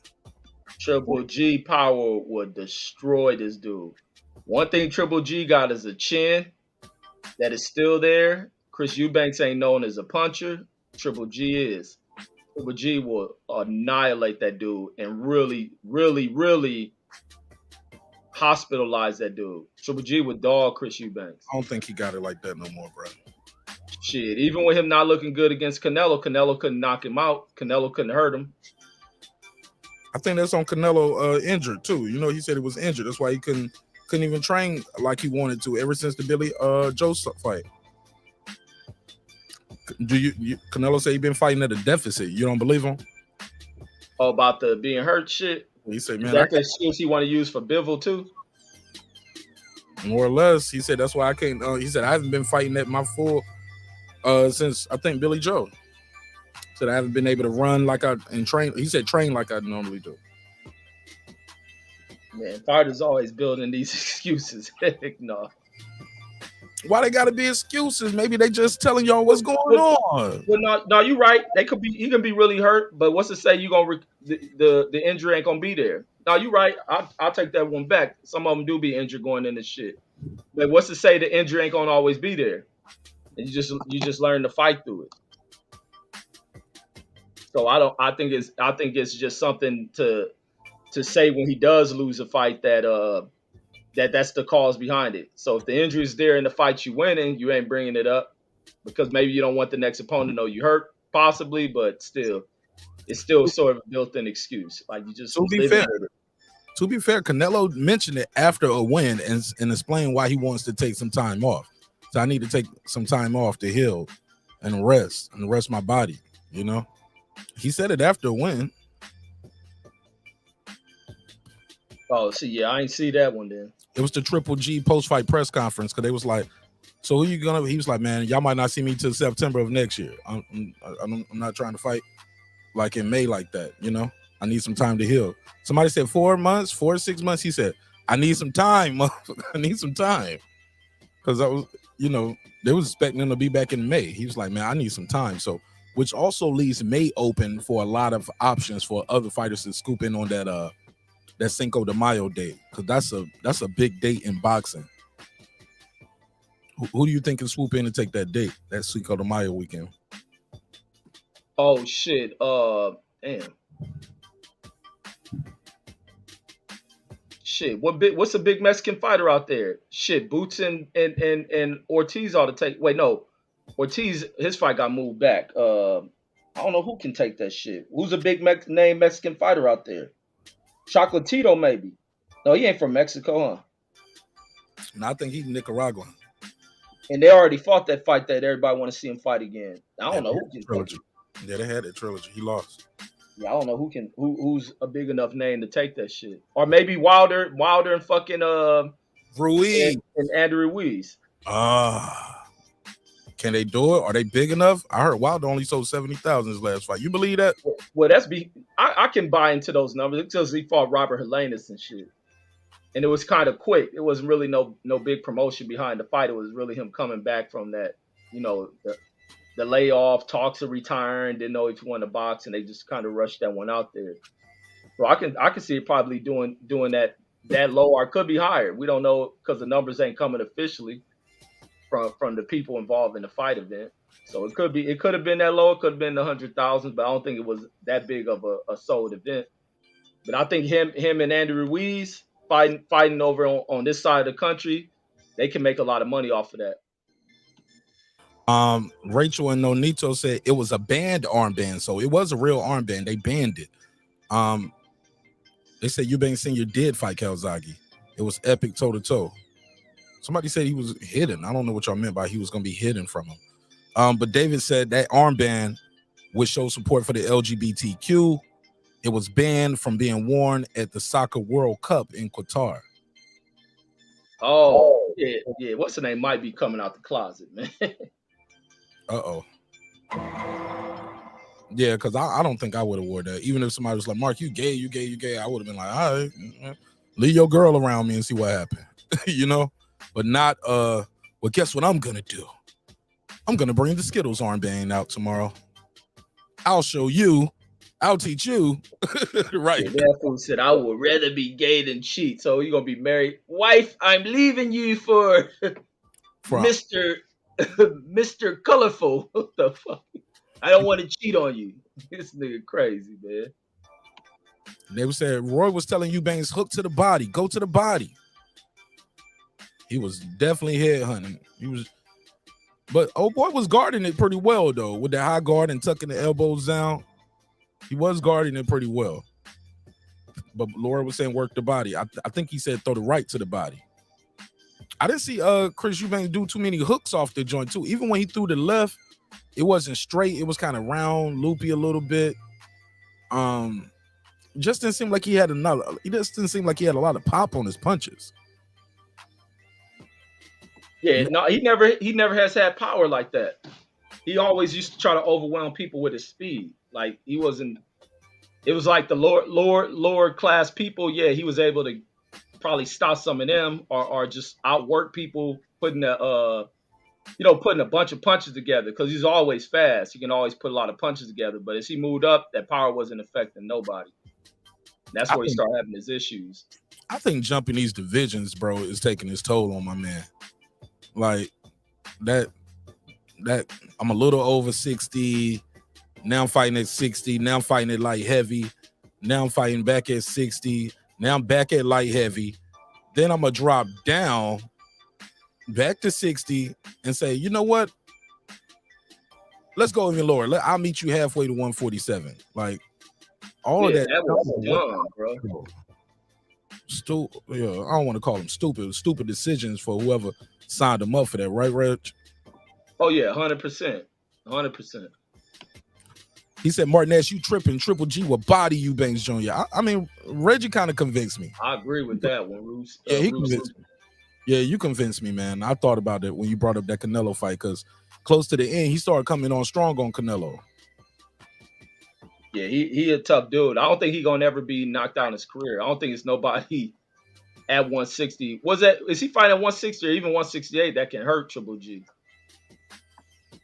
Triple G power would destroy this dude. One thing Triple G got is a chin that is still there. Chris Eubanks ain't known as a puncher. Triple G is. Triple G will annihilate that dude and really, really, really hospitalize that dude. Triple G would dog Chris Eubanks. I don't think he got it like that no more, bro. Shit, even with him not looking good against Canelo, Canelo couldn't knock him out. Canelo couldn't hurt him. I think that's on Canelo injured too. You know, he said he was injured. That's why he couldn't even train like he wanted to ever since the Billy Joe fight. Canelo say he been fighting at a deficit? You don't believe him? Oh, about the being hurt shit? He said, man, is that the excuse he want to use for Bivol too? More or less. He said that's why I can't. He said I haven't been fighting at my full since I think Billy Joe. Said I haven't been able to run like and train. He said train like I normally do. Man, fighters always building these excuses. Heck no. Why they gotta be excuses? Maybe they just telling y'all what's going on. Well, no, you're right. He can be really hurt, but what's to say you gonna the injury ain't gonna be there? No, you're right. I'll take that one back. Some of them do be injured going in this shit, but what's to say the injury ain't gonna always be there? And you just learn to fight through it. So I think it's just something to say when he does lose a fight that's the cause behind it. So if the injury is there in the fight you winning, you ain't bringing it up because maybe you don't want the next opponent to know you hurt, possibly, but still, it's still sort of a built-in excuse. Like you just to be fair, Canelo mentioned it after a win and explained why he wants to take some time off. So I need to take some time off to heal and rest my body. You know, he said it after a win. Oh, see, yeah, I ain't see that one then. It was the Triple G post-fight press conference because they was like, "So who you gonna?" He was like, "Man, y'all might not see me till September of next year. I'm not trying to fight like in May like that. You know, I need some time to heal." Somebody said 4 months, 4 to 6 months. He said, "I need some time. I need some time," because I was, you know, they was expecting him to be back in May. He was like, "Man, I need some time." So, which also leaves May open for a lot of options for other fighters to scoop in on that Cinco de Mayo date, because that's a big date in boxing. Who do you think can swoop in and take that date, that Cinco de Mayo weekend? Oh shit! Damn. Shit, what's a big Mexican fighter out there? Shit, Boots and Ortiz ought to take. Wait, no, Ortiz, his fight got moved back. I don't know who can take that shit. Who's a big name Mexican fighter out there? Chocolatito, maybe. No, he ain't from Mexico, huh? No, I think he's Nicaraguan. And they already fought that fight that everybody want to see him fight again. I don't know who can trilogy. Yeah, they had that trilogy. He lost. Yeah, I don't know who's a big enough name to take that shit. Or maybe Wilder and fucking Ruiz and Andrew Ruiz. Can they do it? Are they big enough? I heard Wilder only sold 70,000 his last fight. You believe that? Well, I can buy into those numbers because he fought Robert Helenius and shit. And it was kind of quick. It wasn't really no big promotion behind the fight. It was really him coming back from that, you know, the layoff, talks of retiring, didn't know if he wanted to box, and they just kind of rushed that one out there. So I can see it probably doing that low, or it could be higher. We don't know because the numbers ain't coming officially from the people involved in the fight event. So it could have been that low, it could have been 100,000, but I don't think it was that big of a sold event. But I think him and Andrew Ruiz fighting over on this side of the country, they can make a lot of money off of that. Rachel and Nonito said it was a banned armband, so it was a real armband. They banned it. They said Eubank Sr. did fight Calzaghe. It was epic toe to toe. Somebody said he was hidden. I don't know what y'all meant by he was going to be hidden from him. But David said that armband would show support for the LGBTQ. It was banned from being worn at the Soccer World Cup in Qatar. Oh, yeah. What's the name? Might be coming out the closet, man. Uh-oh. Yeah, because I don't think I would have wore that. Even if somebody was like, Mark, you gay, I would have been like, all right, leave your girl around me and see what happened. You know? But not, well, guess what I'm going to do? I'm going to bring the Skittles armband out tomorrow. I'll show you. I'll teach you. Right. Yeah, that fool said, I would rather be gay than cheat. So you're going to be married. Wife, I'm leaving you for Mr. Mr. Colorful. What the fuck? I don't want to cheat on you. This nigga crazy, man. They were saying Roy was telling Eubanks, hook to the body, go to the body. He was definitely headhunting. But old boy was guarding it pretty well though, with the high guard and tucking the elbows down. He was guarding it pretty well. But Laura was saying work the body. I think he said throw the right to the body. I didn't see Chris Eubanks do too many hooks off the joint too. Even when he threw the left, it wasn't straight. It was kind of round, loopy a little bit. Just didn't seem like he had another. He just didn't seem like he had a lot of pop on his punches. Yeah, no, he never has had power like that. He always used to try to overwhelm people with his speed. Like he wasn't. It was like the lower class people. Yeah, he was able to probably stop some of them or just outwork people putting a bunch of punches together because he's always fast. He can always put a lot of punches together. But as he moved up, that power wasn't affecting nobody. That's where he started having his issues. I think jumping these divisions, bro, is taking its toll on my man. Like that I'm a little over 60. Now I'm fighting at 60. Now I'm fighting at light heavy. Now I'm fighting back at 60. Now I'm back at light heavy. Then I'm going to drop down back to 60 and say, you know what? Let's go even lower. I'll meet you halfway to 147. Like all of that. That was dumb, bro. Stupid. Yeah, I don't want to call them stupid. Stupid decisions for whoever signed them up for that, right, Reg? Oh yeah, 100%. 100%. He said, Martinez, you tripping. Triple G will body Eubanks Jr. I mean, Reggie kind of convinced me. I agree with that one, Roos. Yeah, he convinced me. Yeah, you convinced me, man. I thought about it when you brought up that Canelo fight because close to the end, he started coming on strong on Canelo. Yeah, he a tough dude. I don't think he's gonna ever be knocked out in his career. I don't think it's nobody at 160. Is he fighting at 160 or even 168 that can hurt Triple G?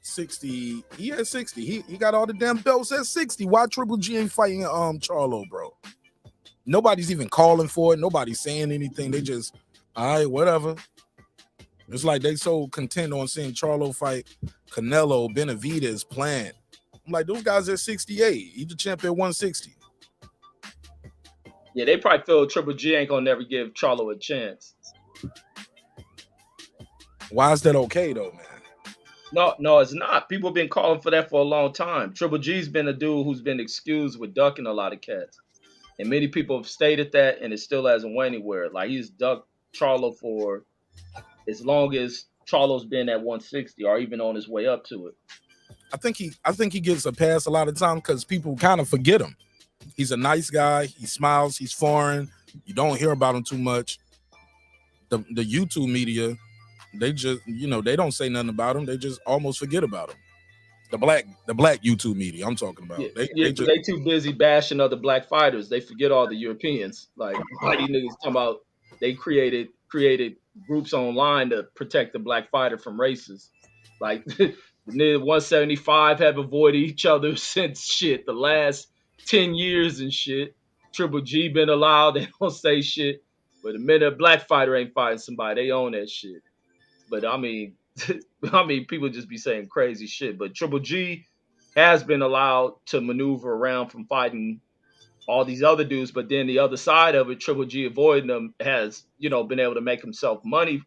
60. He had 60. He got all the damn belts at 60. Why Triple G ain't fighting Charlo, bro? Nobody's even calling for it. Nobody's saying anything. They just, all right, whatever. It's like they so content on seeing Charlo fight Canelo, Benavidez, Plant. I'm like, those guys at 68. He's the champ at 160. Yeah, they probably feel Triple G ain't gonna never give Charlo a chance. Why is that okay though, man? No, it's not. People have been calling for that for a long time. Triple G's been a dude who's been excused with ducking a lot of cats. And many people have stated that, and it still hasn't went anywhere. Like, he's ducked Charlo for as long as Charlo's been at 160 or even on his way up to it. I think he gets a pass a lot of time because people kind of forget him. He's a nice guy. He smiles. He's foreign. You don't hear about him too much. The YouTube media, they just, they don't say nothing about him. They just almost forget about him. The black YouTube media I'm talking about. Yeah, they too busy bashing other black fighters. They forget all the Europeans. Like these niggas talking about they created groups online to protect the black fighter from racists. Like the 175 have avoided each other since the last 10 years and shit. Triple G been allowed. They don't say shit. But the minute a black fighter ain't fighting somebody, they own that shit. But I mean, people just be saying crazy shit. But Triple G has been allowed to maneuver around from fighting all these other dudes. But then the other side of it, Triple G avoiding them has, been able to make himself money.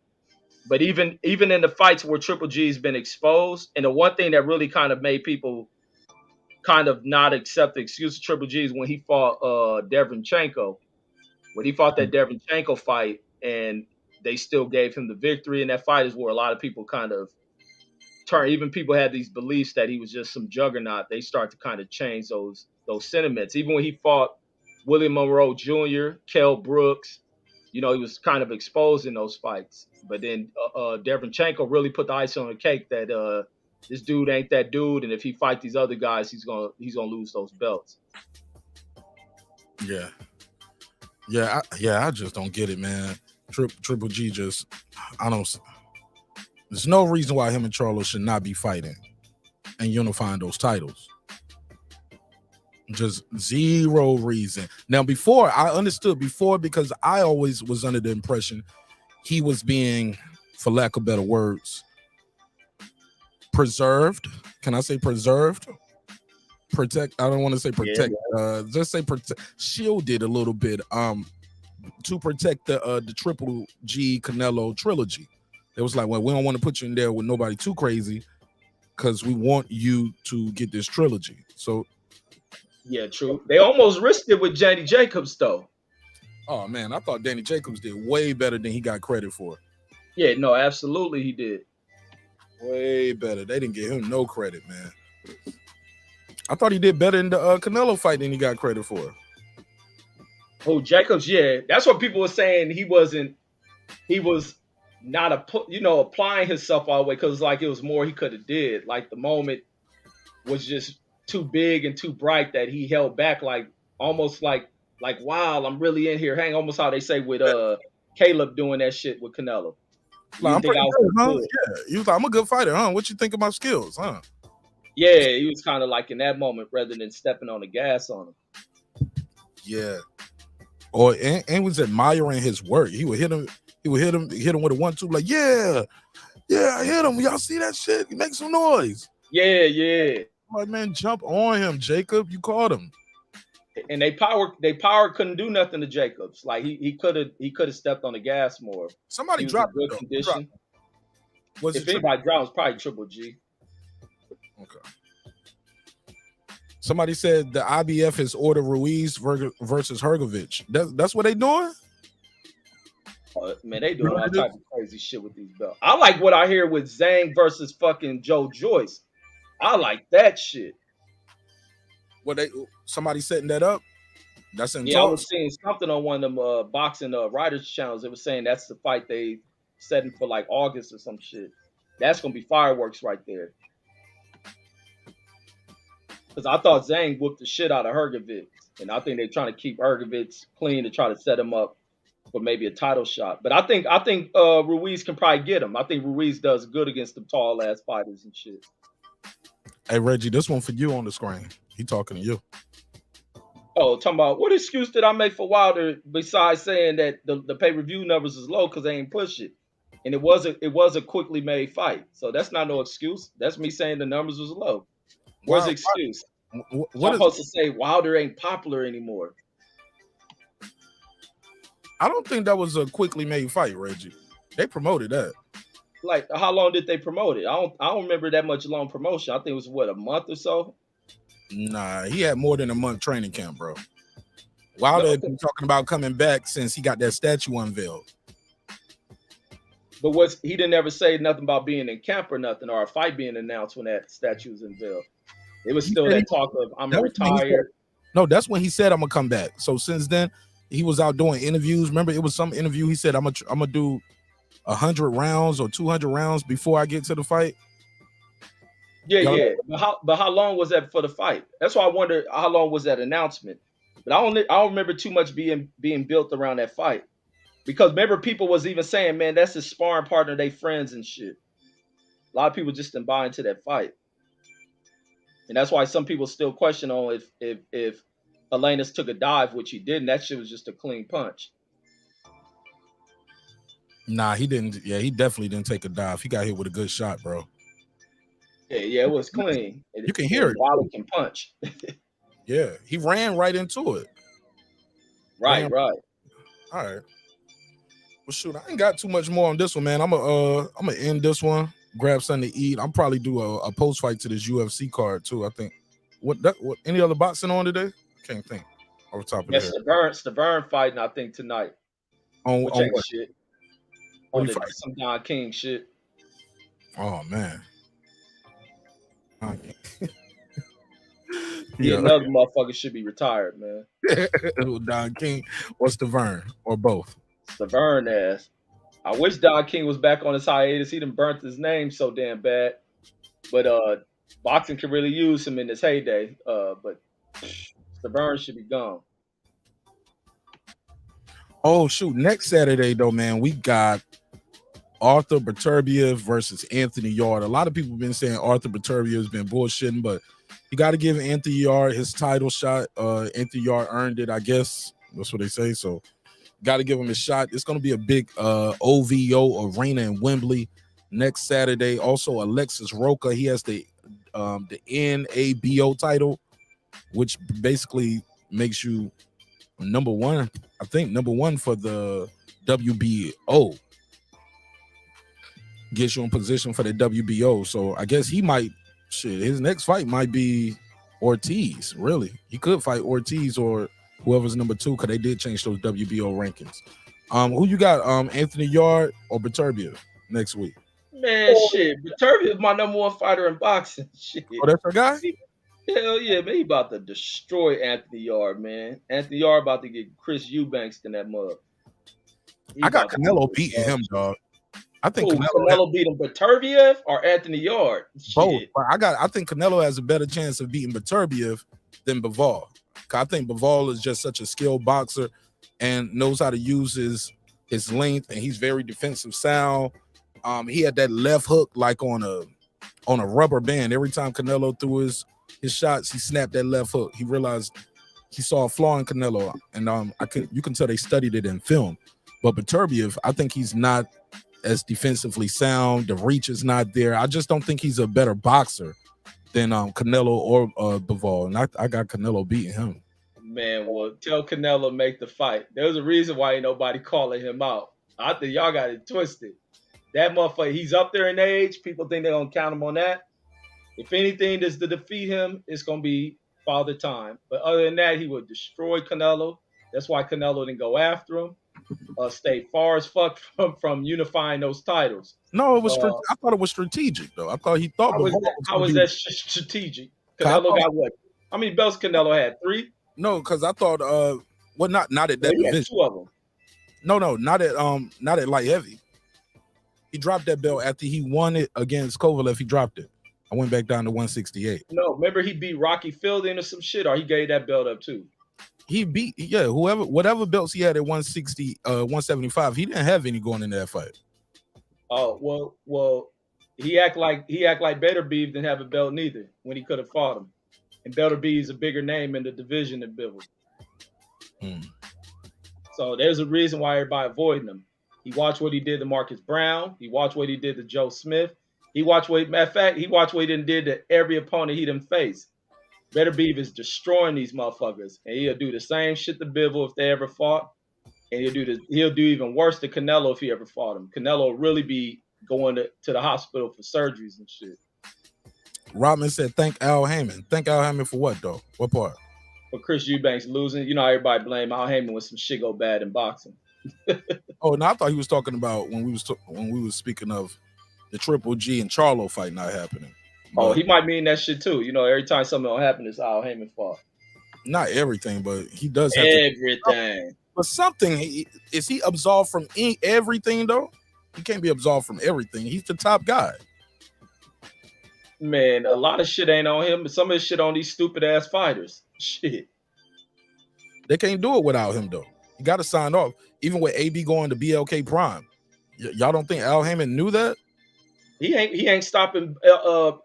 But even in the fights where Triple G's been exposed, and the one thing that really kind of made people kind of not accept the excuse of Triple G is when he fought Derevyanchenko. When he fought that Derevchenko fight, and they still gave him the victory in that fight, is where a lot of people kind of turn. Even people had these beliefs that he was just some juggernaut. They start to kind of change those sentiments. Even when he fought William Monroe Jr., Kell Brooks, he was kind of exposed in those fights. But then Derevchenko really put the icing on the cake that this dude ain't that dude, and if he fight these other guys, he's gonna lose those belts. Yeah, I just don't get it, man. Triple G just, I don't. There's no reason why him and Charlo should not be fighting and unifying those titles. Just zero reason. Now, before I understood because I always was under the impression he was being, for lack of better words, preserved. Can I say preserved? Protect. I don't want to say protect. Yeah. Just say protect. Shielded a little bit. To protect the Triple G Canelo trilogy. It was like, well, we don't want to put you in there with nobody too crazy because we want you to get this trilogy. So, yeah, true. They almost risked it with Danny Jacobs, though. Oh man, I thought Danny Jacobs did way better than he got credit for. Yeah, no, absolutely, he did. Way better. They didn't give him no credit, man. I thought he did better in the Canelo fight than he got credit for. Oh, Jacobs, yeah, that's what people were saying. He was not applying himself all the way because like it was more he could have did. Like the moment was just too big and too bright that he held back. Like almost like wow, I'm really in here. Hang almost how they say with Caleb doing that shit with Canelo. Like, I'm pretty good, huh? Yeah, he was like, I'm a good fighter, huh? What you think of my skills, huh? Yeah, he was kind of like in that moment rather than stepping on the gas on him. Yeah. Or and was admiring his work. He would hit him with a 1-2, like, yeah, I hit him. Y'all see that shit? He makes some noise. Yeah. Like, man, jump on him, Jacob. You caught him. And they power couldn't do nothing to Jacobs. Like he could have stepped on the gas more. Somebody dropped good condition. If anybody dropped, it was probably Triple G. Okay. Somebody said the IBF is order Ruiz versus Hrgovic. That's what they doing? Man, they doing all type of crazy shit with these belts. I like what I hear with Zhang versus fucking Joe Joyce. I like that shit. Somebody setting that up? That's in talks? I was seeing something on one of them boxing writers channels. It was saying that's the fight they setting for like August or some shit. That's gonna be fireworks right there. Because I thought Zhang whooped the shit out of Hrgovic, and I think they're trying to keep Hrgovic clean to try to set him up for maybe a title shot. But I think Ruiz can probably get him. I think Ruiz does good against the tall ass fighters and shit. Hey Reggie, this one for you on the screen. He talking to you. Oh, talking about what excuse did I make for Wilder besides saying that the pay-per-view numbers is low because they ain't push it, and it was a quickly made fight. So that's not no excuse. That's me saying the numbers was low. What's the excuse? What I'm supposed to say Wilder ain't popular anymore. I don't think that was a quickly made fight, Reggie. They promoted that. Like, how long did they promote it? I don't remember that much long promotion. I think it was a month or so. Nah, he had more than a month training camp, bro. Wilder had been talking about coming back since he got that statue unveiled. But he didn't ever say nothing about being in camp or nothing, or a fight being announced when that statue was unveiled. It was still that talk of I'm retired. No, that's when he said I'm gonna come back. So since then, he was out doing interviews. Remember, it was some interview. He said I'm gonna do 100 rounds or 200 rounds before I get to the fight. Yeah. But how long was that for the fight? That's why I wonder how long was that announcement. But I don't remember too much being built around that fight. Because remember, people was even saying, man, that's his sparring partner, they friends and shit. A lot of people just didn't buy into that fight. And that's why some people still question on if Elenas took a dive, which he didn't. That shit was just a clean punch. Nah, he didn't. Yeah, he definitely didn't take a dive. He got hit with a good shot, bro. Yeah, it was clean. You can hear it. Wilder can punch. Yeah, he ran right into it. Right. All right. Well, shoot, I ain't got too much more on this one, man. I'm gonna end this one. Grab something to eat. I'll probably do a post fight to this UFC card too. I think. What any other boxing on today? Can't think. off the top of the Yes, head? Stavern fighting, I think, tonight. On Which ain't what? shit. What On he the fight? some Don King shit. Oh man. He Yeah. another motherfucker should be retired, man. Don King or Stavern or both. Stavern ass. I wish Don King was back on his hiatus. He done burnt his name so damn bad. But boxing could really use him in his heyday. But Stavern should be gone. Oh shoot! Next Saturday though, man, we got Arthur Beterbiev versus Anthony Yarde. A lot of people have been saying Arthur Beterbiev has been bullshitting, but you got to give Anthony Yarde his title shot. Anthony Yarde earned it, I guess. That's what they say. So got to give him a shot. It's going to be a big OVO arena in Wembley next Saturday. Also, Alexis Roca, he has the NABO title, which basically makes you number one for the WBO. Gets you in position for the WBO. So I guess he might, his next fight might be Ortiz, really. He could fight Ortiz or whoever's number two, because they did change those WBO rankings. Who you got, Anthony Yarde or Beterbiev next week? Man, shit. Beterbiev is my number one fighter in boxing. Shit. Oh, that's our guy? Hell yeah, man. He about to destroy Anthony Yarde, man. Anthony Yarde about to get Chris Eubanks in that mug. I got Canelo beating him, dog. I think Canelo beat him, Beterbiev or Anthony Yarde? Both. But I think Canelo has a better chance of beating Beterbiev than Bivol. I think Bivol is just such a skilled boxer and knows how to use his length, and he's very defensive sound. He had that left hook like on a rubber band. Every time Canelo threw his shots, he snapped that left hook. He realized he saw a flaw in Canelo, and you can tell they studied it in film. But Beterbiev, I think he's not as defensively sound. The reach is not there. I just don't think he's a better boxer than Canelo or Bivol, and I got Canelo beating him. Man, well, tell Canelo make the fight. There's a reason why ain't nobody calling him out. I think y'all got it twisted. That motherfucker, he's up there in age. People think they're gonna count him on that. If anything is to defeat him, it's gonna be Father Time. But other than that, he would destroy Canelo. That's why Canelo didn't go after him. Stay far as fuck from unifying those titles. No, it was. I thought it was strategic, though. I thought he thought. How was that strategic? Canelo got what? How many belts Canelo had? 3? No, because I thought. Well, not at that division. 2 of them. No, not at light heavy. He dropped that belt after he won it against Kovalev. He dropped it. I went back down to 168. No, remember he beat Rocky Fielding or some shit, or he gave that belt up too. He beat whatever belts he had at 160, 175. He didn't have any going into that fight. Oh well, he act like Beterbiev didn't have a belt neither when he could have fought him. And Beterbiev is a bigger name in the division than Bivol. So there's a reason why everybody avoiding him. He watched what he did to Marcus Brown. He watched what he did to Joe Smith. He watched what he did to every opponent he done faced. Beterbiev is destroying these motherfuckers, and he'll do the same shit to Bivol if they ever fought, and he'll do even worse to Canelo if he ever fought him. Canelo will really be going to the hospital for surgeries and shit. Rodman said, "Thank Al Heyman." Thank Al Heyman for what though? What part? For Chris Eubanks losing. You know, everybody blame Al Heyman when some shit go bad in boxing. Oh no, I thought he was talking about when we was speaking of the Triple G and Charlo fight not happening. Oh, he might mean that shit too. You know, every time something don't happen, it's Al Heyman fault. Not everything, but he does have everything. But something, is he absolved from everything though? He can't be absolved from everything. He's the top guy. Man, a lot of shit ain't on him, but some of the shit on these stupid ass fighters. Shit. They can't do it without him though. You got to sign off. Even with AB going to BLK Prime, y'all don't think Al Heyman knew that? He ain't stopping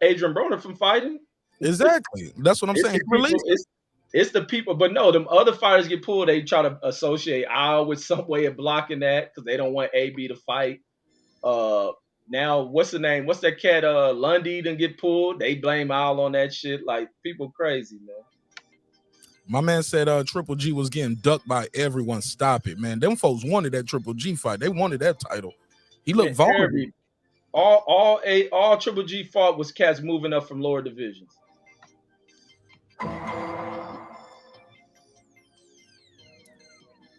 Adrian Broner from fighting. Exactly. That's what I'm saying. It's the people, but no, them other fighters get pulled. They try to associate Al with some way of blocking that because they don't want AB to fight. Now, what's the name? What's that cat? Lundy didn't get pulled. They blame Al on that shit. Like, people crazy, man. My man said Triple G was getting ducked by everyone. Stop it, man. Them folks wanted that Triple G fight. They wanted that title. He looked vulnerable. All Triple G fought was cats moving up from lower divisions.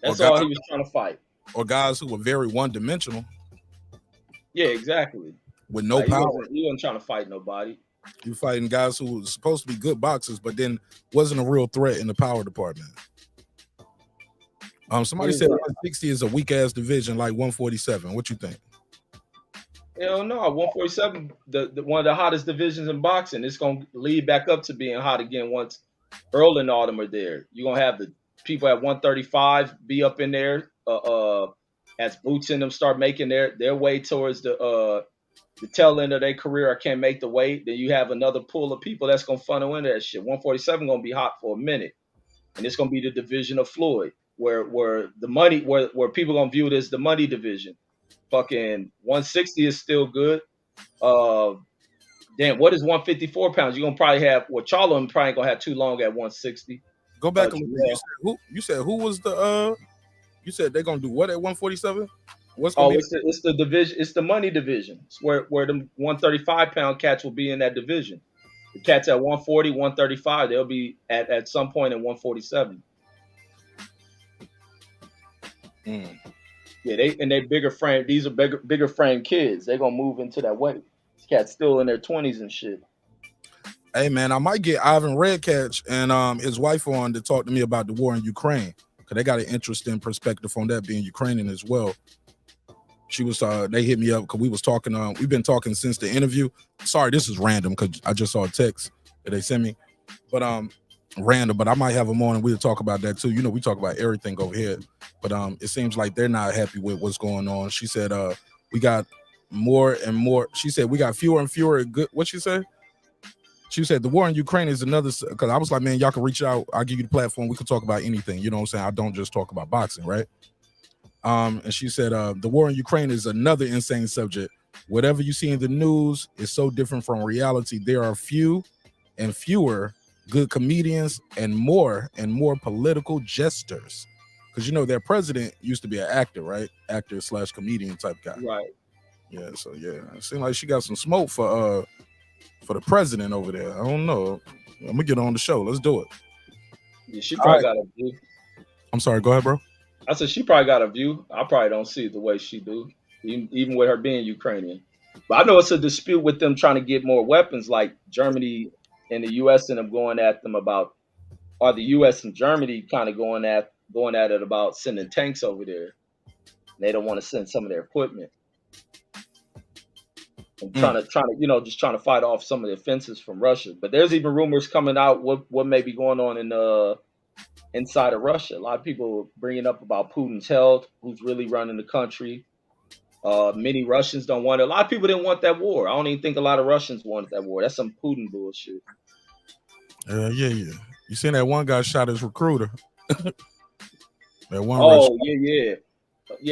That's guys, all he was trying to fight. or guys who were very one-dimensional Yeah, exactly. with no Like, power. he wasn't trying to fight nobody. You fighting guys who were supposed to be good boxers, but then wasn't a real threat in the power department. Somebody said 160 is a weak ass division like 147. What you think? Hell no, 147, the one of the hottest divisions in boxing. It's gonna lead back up to being hot again once Earl and all them are there. You're gonna have the people at 135 be up in there. As Boots and them start making their way towards the tail end of their career, I can't make the weight. Then you have another pool of people that's gonna funnel into that shit. 147 gonna be hot for a minute, and it's gonna be the division of Floyd, where the money, where people gonna view it as the money division. Fucking 160 is still good. Damn, what is 154 pounds? You're gonna probably have Charlo probably ain't gonna have too long at 160. Go back a little bit. You said who was the you said they're gonna do what at 147? What's gonna be? It's the division, it's the money division. It's where the 135-pound cats will be in that division. The cats at 140, 135, they'll be at some point in 147. Yeah, they bigger frame. These are bigger frame kids. They're gonna move into that weight. These cats still in their 20s and shit. Hey man, I might get Ivan Redcatch and his wife on to talk to me about the war in Ukraine, because they got an interesting perspective on that, being Ukrainian as well. She was they hit me up because we was talking. We've been talking since the interview. Sorry, this is random because I just saw a text that they sent me, but random. But I might have them on and we'll talk about that too. You know, we talk about everything over here, but it seems like they're not happy with what's going on. She said we got more and more. She said we got fewer and fewer good. What she said? She said the war in Ukraine is another, because I was like, man, y'all can reach out. I'll give you the platform. We can talk about anything. You know what I'm saying? I don't just talk about boxing, right? And she said the war in Ukraine is another insane subject. Whatever you see in the news is so different from reality. There are few and fewer good comedians and more political jesters. Because, you know, their president used to be an actor, right? Actor / comedian type guy. Right. Yeah, so yeah. It seems like she got some smoke for the president over there. I don't know. I'm gonna get on the show. Let's do it. Yeah, she probably got a view. I'm sorry, go ahead, bro. I said she probably got a view. I probably don't see it the way she do, even with her being Ukrainian. But I know it's a dispute with them trying to get more weapons, like Germany and the U.S. and them going at them about, or the U.S. and Germany kind of going at it about sending tanks over there. They don't want to send some of their equipment. And trying to, just trying to fight off some of the offenses from Russia. But there's even rumors coming out what may be going on in inside of Russia. A lot of people bringing up about Putin's health, who's really running the country. Many Russians don't want it. A lot of people didn't want that war. I don't even think a lot of Russians wanted that war. That's some Putin bullshit. Yeah. You seen that one guy shot his recruiter? That one. Oh, yeah.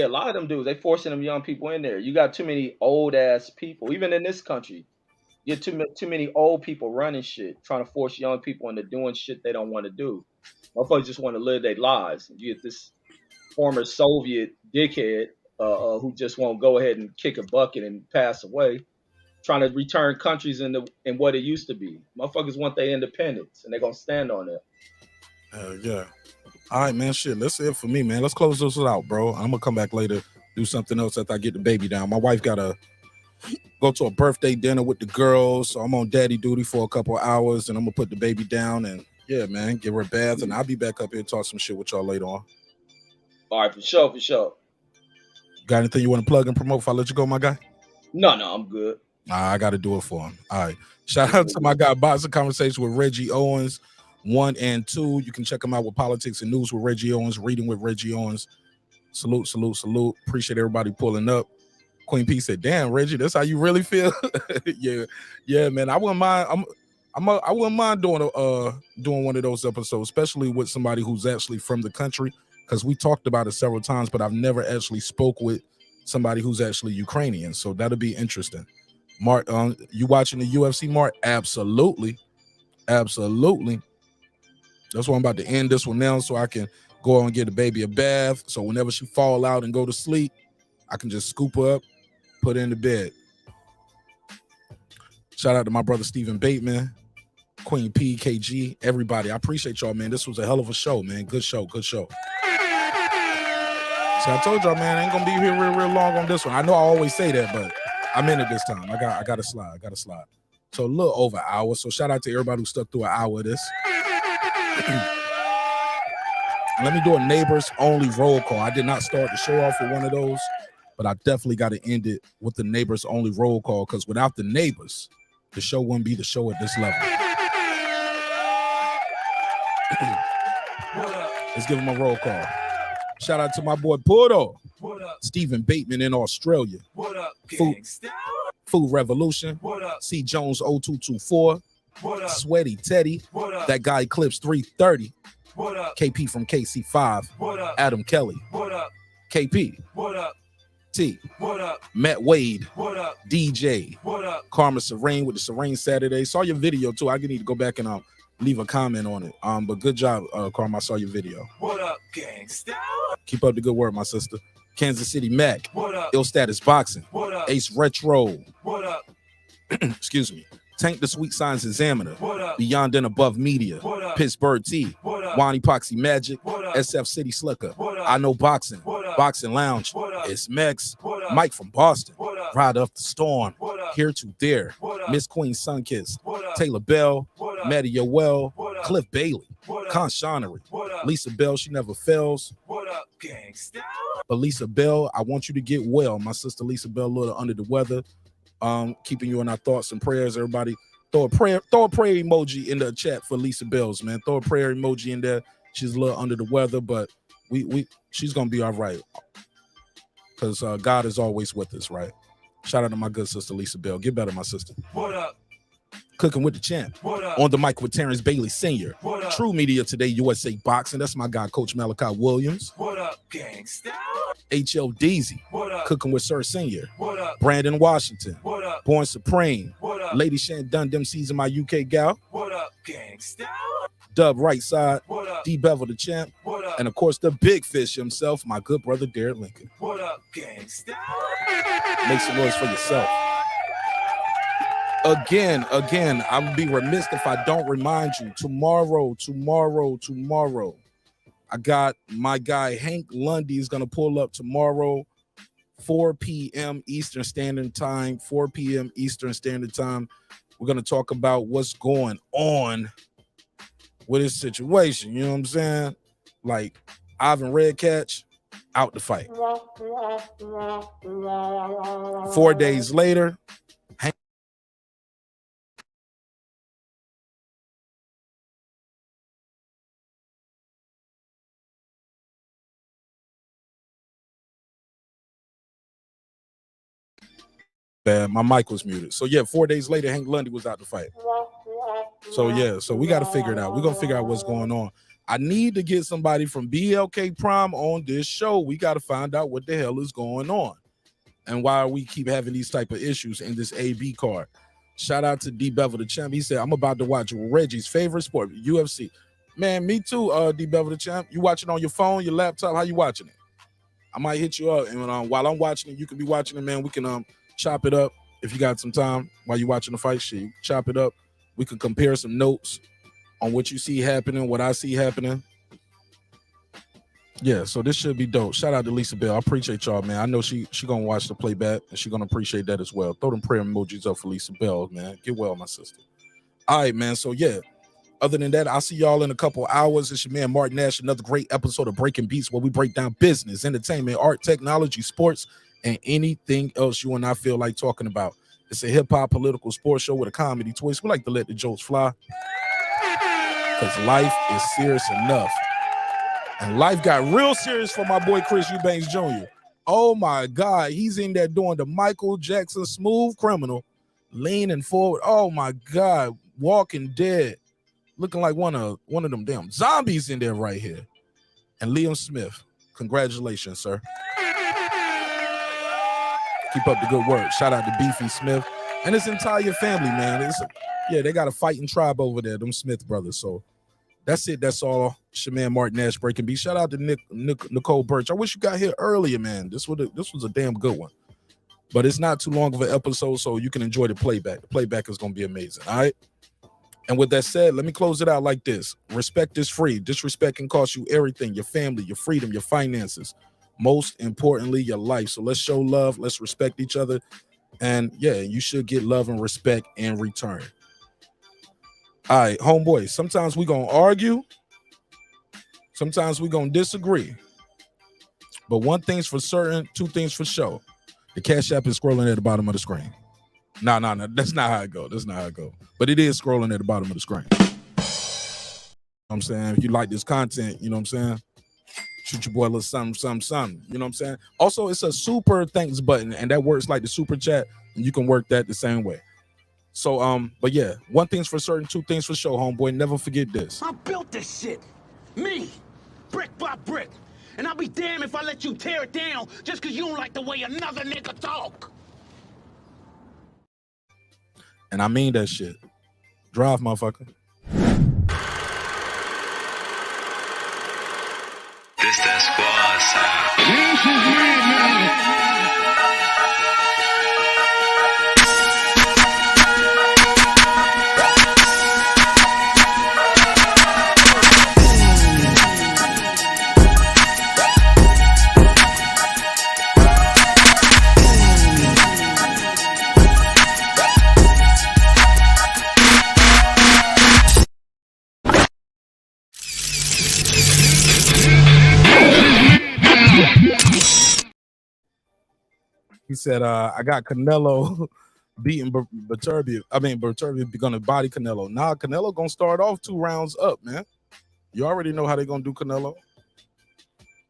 A lot of them dudes, they forcing them young people in there. You got too many old ass people, even in this country. You get too many old people running shit, trying to force young people into doing shit they don't want to do. Motherfuckers just want to live their lives. You get this former Soviet dickhead who just won't go ahead and kick a bucket and pass away, trying to return countries in what it used to be. Motherfuckers want their independence, and they're gonna stand on it. Yeah. All right, man. Shit, that's it for me, man. Let's close this out, bro. I'm gonna come back later, do something else after I get the baby down. My wife gotta go to a birthday dinner with the girls, so I'm on daddy duty for a couple of hours, and I'm gonna put the baby down and yeah, man, give her a bath, and I'll be back up here and talk some shit with y'all later on. All right, for sure. Got anything you want to plug and promote before I let you go, my guy? No, I'm good. I got to do it for him. All right. Shout out to my guy, Boxing Conversation with Reggie Owens, 1 and 2. You can check him out with Politics and News with Reggie Owens, Reading with Reggie Owens. Salute. Appreciate everybody pulling up. Queen P said, "Damn, Reggie, that's how you really feel." yeah, man. I wouldn't mind. I wouldn't mind doing one of those episodes, especially with somebody who's actually from the country, because we talked about it several times, but I've never actually spoke with somebody who's actually Ukrainian. So that'll be interesting. Mark, you watching the UFC, Mark? Absolutely. That's why I'm about to end this one now, so I can go on and get the baby a bath. So whenever she fall out and go to sleep, I can just scoop her up, put her in the bed. Shout out to my brother Stephen Bateman, Queen P, KG, everybody. I appreciate y'all, man. This was a hell of a show, man. Good show. See, I told y'all, man, I ain't gonna be here real long on this one. I know I always say that, but I'm in it this time. I got to slide. So a little over an hour. So shout out to everybody who stuck through an hour of this. Let me do a neighbors only roll call. I did not start the show off with one of those, but I definitely got to end it with the neighbors only roll call, because without the neighbors, the show wouldn't be the show at this level. Let's give him a roll call. Shout out to my boy Porto, Stephen Bateman in Australia, Food Revolution, C Jones 0224, Sweaty Teddy, that guy Eclipse 330, KP from KC5, Adam Kelly, KP, T, Matt Wade, DJ, Karma Serene with the Serene Saturday. Saw your video too. I need to go back and leave a comment on it. But good job, Karma. I saw your video. What up, gangsta? Keep up the good work, my sister. Kansas City Mac, Ill Status Boxing, Ace Retro, excuse me, Tank the Sweet Signs Examiner, Beyond and Above Media, Pittsburgh T, Wani Poxy Magic, SF City Slicker, I Know Boxing, Boxing Lounge, It's Mex, Mike from Boston, Ride Up the Storm, Here to There, Miss Queen Sunkiss, Taylor Bell, Maddie Yoel, Cliff Bailey, Con Shonery, Lisa Bell, she never fails. What up, gangsta? But Lisa Bell, I want you to get well. My sister Lisa Bell, a little under the weather. Keeping you in our thoughts and prayers. Everybody, throw a prayer emoji in the chat for Lisa Bells, man. Throw a prayer emoji in there. She's a little under the weather, but she's gonna be all right, because God is always with us, right? Shout out to my good sister Lisa Bell. Get better, my sister. What up? Cooking with the champ. On the mic with Terrence Bailey Sr. True Media Today, USA Boxing. That's my guy, Coach Malachi Williams. What up, gangsta? HL Deezy. Cooking with Sir Senior. Brandon Washington. Born Supreme. Lady Shan Dunn, them season my UK gal. What up, gangsta? Dub Right Side. D Bevel the champ. And of course the big fish himself, my good brother Derek Lincoln. What up, gangsta? Make some noise for yourself. Again, I would be remiss if I don't remind you, tomorrow, I got my guy Hank Lundy is going to pull up tomorrow, 4 p.m. Eastern Standard Time, We're going to talk about what's going on with his situation, you know what I'm saying? Like, Ivan Redcatch, out the fight. 4 days later, my mic was muted. So yeah, 4 days later, Hank Lundy was out to fight. So yeah, so we got to figure it out. We're going to figure out what's going on. I need to get somebody from BLK Prime on this show. We got to find out what the hell is going on and why we keep having these type of issues in this AB card. Shout out to D Bevel the champ. He said, I'm about to watch Reggie's favorite sport, UFC. Man, me too, D Bevel the champ. You watching on your phone, your laptop? How you watching it? I might hit you up, and while I'm watching it, you can be watching it, man. We can chop it up if you got some time while you're watching the fight. Shit, chop it up. We can compare some notes on what you see happening, what I see happening. Yeah, so this should be dope. Shout out to Lisa Bell. I appreciate y'all, man. I know she gonna watch the playback and she gonna appreciate that as well. Throw them prayer emojis up for Lisa Bell, man. Get well, my sister. All right, man. So yeah. Other than that, I'll see y'all in a couple hours. It's your man Mark Nash, another great episode of Breaking Beats, where we break down business, entertainment, art, technology, sports, and anything else you and I feel like talking about. It's a hip-hop political sports show with a comedy twist. We like to let the jokes fly, because life is serious enough. And life got real serious for my boy Chris Eubank Jr. Oh my God, he's in there doing the Michael Jackson Smooth Criminal, leaning forward. Oh my God, Walking Dead, looking like one of them damn zombies in there right here. And Liam Smith, congratulations, sir. Keep up the good work. Shout out to Beefy Smith and his entire family, man. They got a fighting tribe over there, them Smith brothers. So that's it. That's all. It's your man Mark Nash, Breaking Beats. Shout out to Nicole Birch. I wish you got here earlier, man. This was a damn good one. But it's not too long of an episode, so you can enjoy the playback. The playback is going to be amazing, all right? And with that said, let me close it out like this. Respect is free. Disrespect can cost you everything, your family, your freedom, your finances. most importantly, your life. So let's show love. Let's respect each other. And yeah, you should get love and respect in return. All right, homeboy, sometimes we gonna argue. Sometimes we gonna disagree. But one thing's for certain, two things for sure. The Cash App is scrolling at the bottom of the screen. No, that's not how it go. That's not how it go. But it is scrolling at the bottom of the screen. You know what I'm saying? If you like this content, you know what I'm saying? Shoot your boy a little something. You know what I'm saying? Also, it's a super thanks button, and that works like the super chat, and you can work that the same way. So, but yeah, one thing's for certain, two things for sure, homeboy. Never forget this. I built this shit. Me. Brick by brick. And I'll be damned if I let you tear it down just because you don't like the way another nigga talk. And I mean that shit. Drive, motherfucker. This that squad sound. He said, I got Canelo beating Berturbia. I mean, Berturbia be gonna body Canelo. Nah, Canelo gonna start off 2 rounds up, man. You already know how they gonna do Canelo.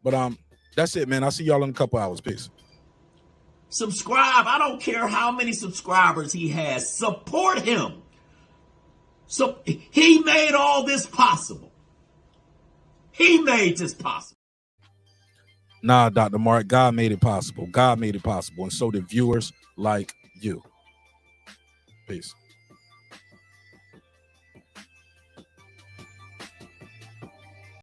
But that's it, man. I'll see y'all in a couple hours. Peace. Subscribe. I don't care how many subscribers he has. Support him. So he made all this possible. He made this possible. Nah, Dr. Mark, God made it possible. God made it possible. And so did viewers like you. Peace.